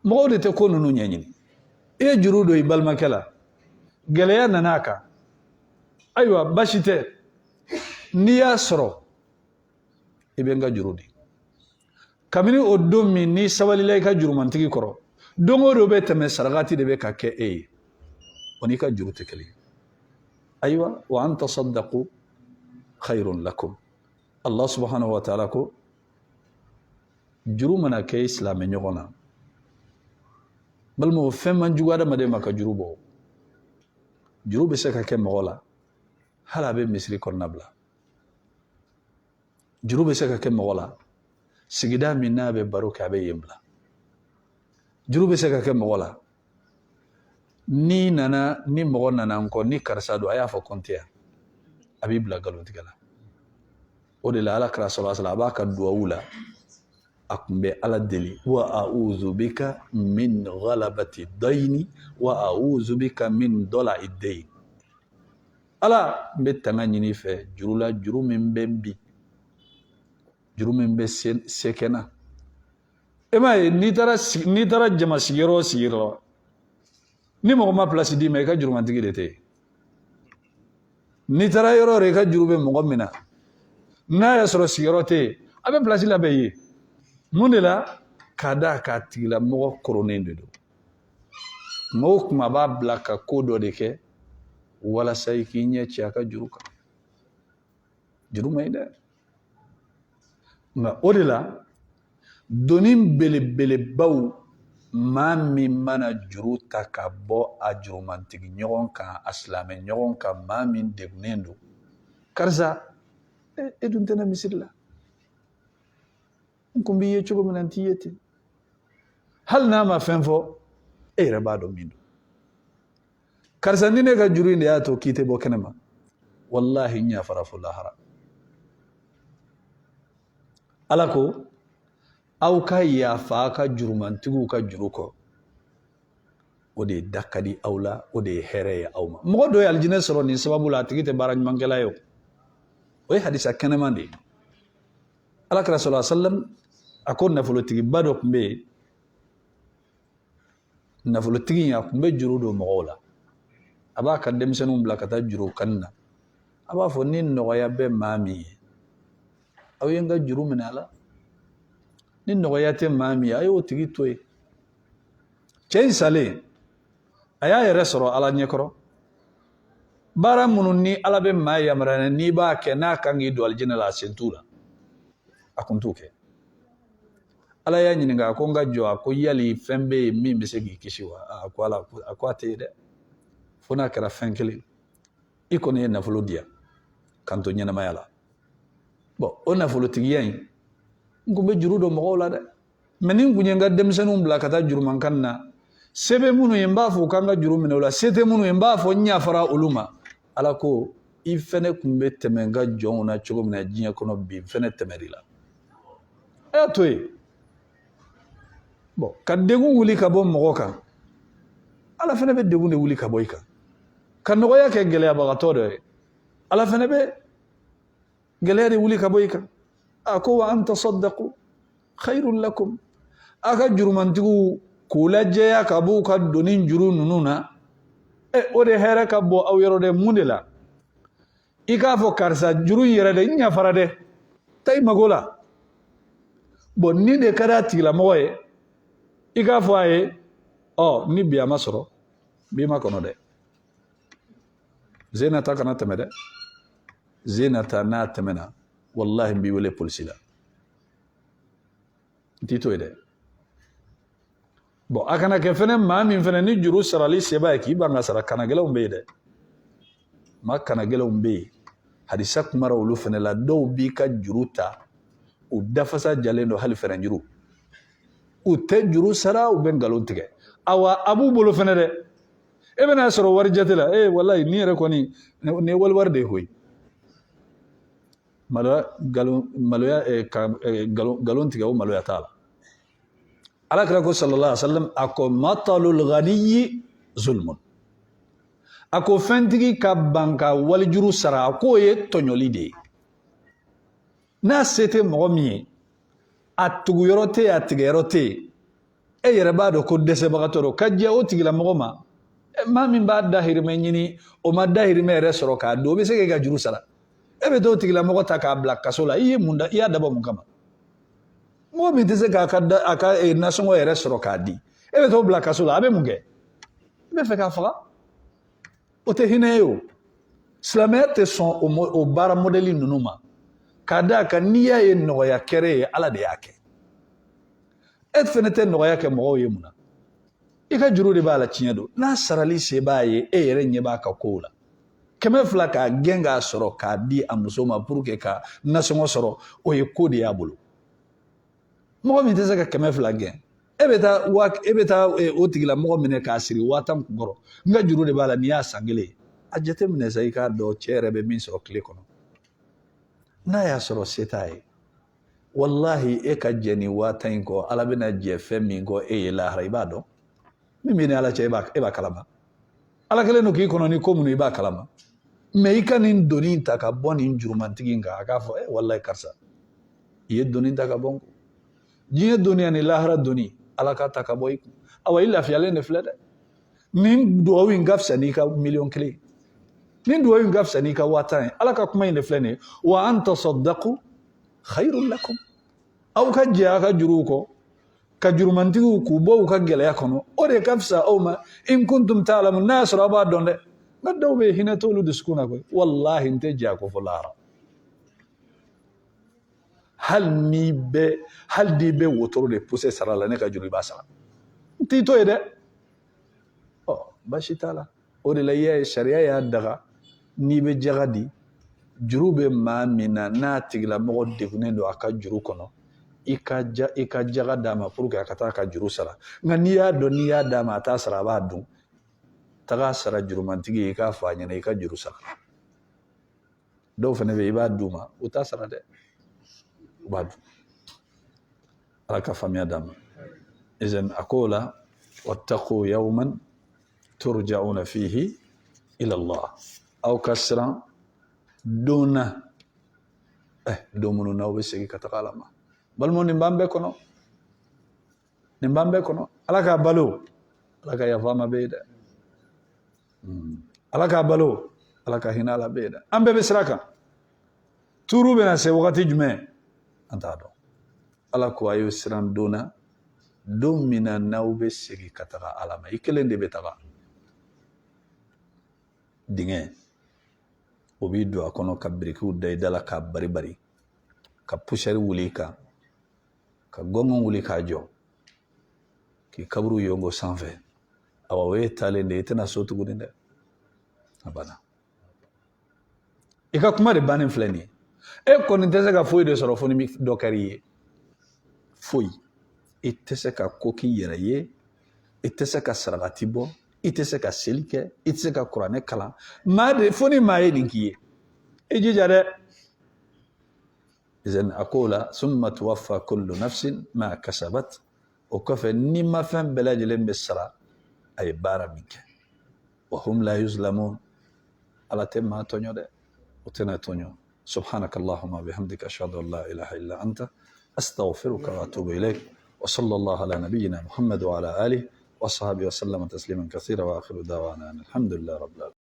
mɔgɔw de tɛ ko ninnu ɲɛɲini i ye juru don i balimakɛ la gɛlɛya nana a kan ayiwa basi tɛ n'i y'a sɔrɔ i bɛ n ka juru di kabini o don min n'i sabalila i ka jurumantigi kɔrɔ don o don bɛ tɛmɛ sarakati de bɛ ka kɛ e ye o n'i ka juru tɛ kelen ayiwa wa an tasaddaqu khayrun lakum Allah subhanahu wa ta'ala ko juru mana kɛ silamɛ ɲɔgɔn na balima o fɛn man jugu adamaden ma ka juru bɔ juru bɛ se ka kɛ mɔgɔ la hali a bɛ misiri kɔnɔna bila juru bɛ se ka kɛ mɔgɔ la sigida min n'a bɛ baro kɛ a bɛ yen bila juru bɛ se ka kɛ mɔgɔ la ni mɔgɔ nana n kɔ ni karisa don a y'a fɔ kɔnte yan a b'i bila nkalontigɛ la o de la ala kira sallallahu alaihi wasallam a b'a ka duwawu la a kun bɛ ala deli wa a'udhu bika min ghalabati dayni wa a'udhu bika min dala'i dayn ala n bɛ tanga ɲini fɛ juru la juru min bɛ n bi juru min bɛ se kɛnɛ e m'a ye n'i taara jama sigiyɔrɔ o sigiyɔrɔ ni mɔgɔ ma place d'i ma i ka jurumantigi de tɛ yen n'i taara yɔrɔ o yɔrɔ i ka juru bɛ mɔgɔ min na n'a y'a sɔrɔ sigiyɔrɔ tɛ yen a bɛ place labɛn i ye mun de la k'a da k'a tigilamɔgɔ koronnen de don tuma o tuma a b'a bila ka ko dɔ de kɛ walasa i k'i ɲɛ ci a ka juru kan juru man ɲi dɛ nka o de la doni belebelebaw maa min mana juru ta ka bɔ a jurumantigi ɲɔgɔn kan a silamɛ ɲɔgɔn kan maa min degunnen don karisa e dun tɛna misiri la n kun b'i ye cogo min na n t'i ye ten hali n'a ma fɛn fɔ e yɛrɛ b'a dɔn min don karisa ni ne ka juru in de y'a to k'i tɛ bɔ kɛnɛ ma wallahi n yafara fo lahara ala ko aw ka yafa ka jurumantigiw ka juru kɔ o de da ka di aw la o de ye hɛrɛ ye aw ma mɔgɔ dɔ ye alijinɛ sɔrɔ nin sababu la a tigi tɛ baara ɲumankɛla ye o ye hadisa kɛnɛman de ye alakira sallallahu alaihi wasallam a ko nafolotigiba dɔ tun bɛ yen nafolotigi in a tun bɛ juru don mɔgɔw la a b'a ka denmisɛnninw bila ka taa juru kani na a b'a fɔ ni nɔgɔya bɛ maa min ye aw ye n ka juru minɛ a la ni nɔgɔya tɛ maa min ye a y'o tigi to yen cɛ in salen a y'a yɛrɛ sɔrɔ ala ɲɛkɔrɔ baara minnu ni ala bɛ maa yamaruya n'i b'a kɛ n'a kan k'i don alijinɛ la a sen t'u la a kun t'o kɛ ala y'a ɲininka a ko n ka jɔ a ko yali fɛn bɛ yen min bɛ se k'i kisi wa a ko ala a ko a tɛ yen dɛ fo n'a kɛra fɛn kelen i kɔni ye nafolo di yan kan to ɲɛnamaya la bon o nafolotigiya in n kun bɛ juru don mɔgɔw la dɛ mɛ ni n kun ye n ka denmisɛnninw bila ka taa jurumankan na se bɛ minnu ye n b'a fɔ k'an ka juru minɛ o la se tɛ minnu ye n b'a fɔ n yafara olu ma ala ko i fɛnɛ kun bɛ tɛmɛ n ka jɔnw na cogo min na diɲɛ kɔnɔ bi n fɛnɛ tɛmɛr'i la a y'a to yen bon ka degun wuli ka bɔ mɔgɔ kan ala fɛnɛ bɛ degun de wuli ka bɔ i kan ka nɔgɔya kɛ gɛlɛyabagatɔ dɔ ye ala fɛnɛ bɛ gɛlɛya de wuli ka bɔ i kan a ko wa an tasaddaqu khairun lakum a ka jurumantigiw k'u lajɛya ka b'u ka doni juru ninnu na o de hɛrɛ ka bɔ aw yɔrɔ dɛ mun de la i k'a fɔ karisa juru in yɛrɛ dɛ n yafara dɛ taa i mago la bon ni de ka d'a tigilamɔgɔ ye i k'a fɔ a ye ni bi a ma sɔrɔ bi ma kɔnɔ dɛ zenata kana tɛmɛ dɛ zenata n'a tɛmɛna wallahi n b'i wele polisi la n t'i to ye dɛ bon a kana kɛ fɛnɛ maa min fɛnɛ ni juru sarali seba ye k'i ban ka sara kanagɛlɛnw bɛ yen dɛ maa kanagɛlɛnw bɛ yen hadisa kumara olu fɛnɛ la dɔw b'i ka juru ta u dafasa jalen don hali fɛrɛn juru u tɛ juru sara u bɛ nkalon tigɛ awa a b'u bolo fɛnɛ dɛ e bɛna sɔrɔ wari jate la wallahi ni yɛrɛ kɔni ni ye waliwari de ye koyi nkalon tigɛ o maloya t'a la alakira ko sallallahu alaihi wasallam a ko matalul ghaniyi zulmun a ko fɛntigi ka ban ka walijuru sara a k'o ye tɔɲɔli de ye n'a se tɛ mɔgɔ min ye a tuguyɔrɔ tɛ yen a tigɛyɔrɔ tɛ yen e yɛrɛ b'a dɔn ko dɛsɛbagatɔ don ka diya o tigilamɔgɔ ma maa min b'a dahirimɛ ɲini o ma dahirimɛ yɛrɛ sɔrɔ k'a don o bɛ se k'e ka juru sara e bɛ t'o tigilamɔgɔ ta k'a bila kaso la i y'a dabɔ mun kama mɔgɔ min tɛ se k'a ka nasɔngɔ yɛrɛ sɔrɔ k'a di e bɛ t'o bila kaso la a bɛ mun kɛ i bɛ fɛ k'a faga o tɛ hinɛ ye o silamɛya tɛ sɔn o baara mɔdɛli ninnu ma k'a d'a kan n'i y'a ye nɔgɔya kɛra ye ala de y'a kɛ e fɛnɛ tɛ nɔgɔya kɛ mɔgɔw ye mun na i ka juru de b'a la tiɲɛ don n'a sarali se b'a ye e yɛrɛ ɲɛ b'a ka kow la 200 k'a gɛn k'a sɔrɔ k'a di a muso ma pour que ka nasɔngɔ sɔrɔ o ye ko de y'a bolo mɔgɔ min tɛ se ka 200 gɛn e bɛ taa o tigilamɔgɔ minɛ k'a siri 1000 kun kɔrɔ n ka juru de b'a la n'i y'a san kelen a jate minɛ sa i k'a dɔn cɛ yɛrɛ bɛ min sɔrɔ tile kɔnɔ n'a y'a sɔrɔ se t'a ye wallahi e ka jɛ ni 1000 in kɔ ala bɛna jɛ fɛn min kɔ e ye lahara i b'a dɔn min bɛ ni ala cɛ e b'a kalama ala kelen don k'i kɔnɔ ni ko minnu i b'a kalama mɛ i ka nin doni ta ka bɔ nin jurumantigi in kan a k'a fɔ wallahi karisa i ye doni ta ka bɔ n kun diɲɛ doni ani lahara doni ala ka ta ka bɔ i kun awa i lafiyalen de filɛ dɛ nin duwawu in ka fisa n'i ka 1,000,000 nin duwawu in ka fisa n'i ka 1000 ye ala ka kuma in de filɛ nin ye wa an tasaddaqu khairun lakum aw ka jɛ a ka juruw kɔ ka jurumantigiw k'u bɔ u ka gɛlɛya kɔnɔ o de ka fisa aw ma in kuntum ta'lamun n'a y'a sɔrɔ a b'a dɔn dɛ nka dɔw bɛ hinɛ t'olu dusukun na koyi wallahi n tɛ jɛ a ko fɔ lahara hali n'i bɛ wotoro de poussé sara la ne ka juru i b'a sara n t'i to ye dɛ basi t'a la o de la i y'a ye sariya y'a daga n'i bɛ jaga di juru bɛ maa min na n'a tigilamɔgɔ degunnen don a ka juru kɔnɔ i ka jaga d'a ma pour que a ka taa a ka juru sara nka n'i y'a dɔn n'i y'a d'a ma a t'a sara a b'a dun taga sara jurumantigi ye i k'a fɔ a ɲɛna i ka juru sara dɔw fana bɛ yen i b'a d'u ma u t'a sara dɛ u b'a dun alaka famia dam idan akola wattaqu yawman turja'una fihi ila Allah aw kasra duna domunu nawbe segi katakalama balmo nimbambe kono alaka balo alaka yafama beeda alaka balo alaka hinala beeda ambe besraka turu bena se wakati jume antado alako ayo siran dona domina nawbe segi kataka alama ikelende betaka dinge obi do akono ka birikiw daydala ka bari ka pushari wuli ka gongon wuli ka jo ki kabru yongo sanfɛ awa we talen de itena so tuguni de abana ika kuma de banin filani kɔni tɛ se ka foyi de sɔrɔ fo ni dɔ kɛr'i ye foyi i tɛ se ka ko k'i yɛrɛ ye i tɛ se ka sarakati bɔ i tɛ se ka seli kɛ i tɛ se ka kuranɛ kalan fo ni maa ye nin k'i ye i jija dɛ idan ako la summa tuwaffa kullu nafsin ma kasabat o kɔfɛ ni ma fɛn bɛɛ lajɛlen bɛ sara a ye baara min kɛ wa hum la yuzlamun ala tɛ maa tɔɲɔ dɛ o tɛna tɔɲɔ سبحانك اللهم وبحمدك أشهد أن لا إله إلا أنت أستغفرك وأتوب إليك وصلى الله على نبينا محمد وعلى آله وصحبه وسلم تسليما كثيرا وآخر دعوانا الحمد لله رب العالمين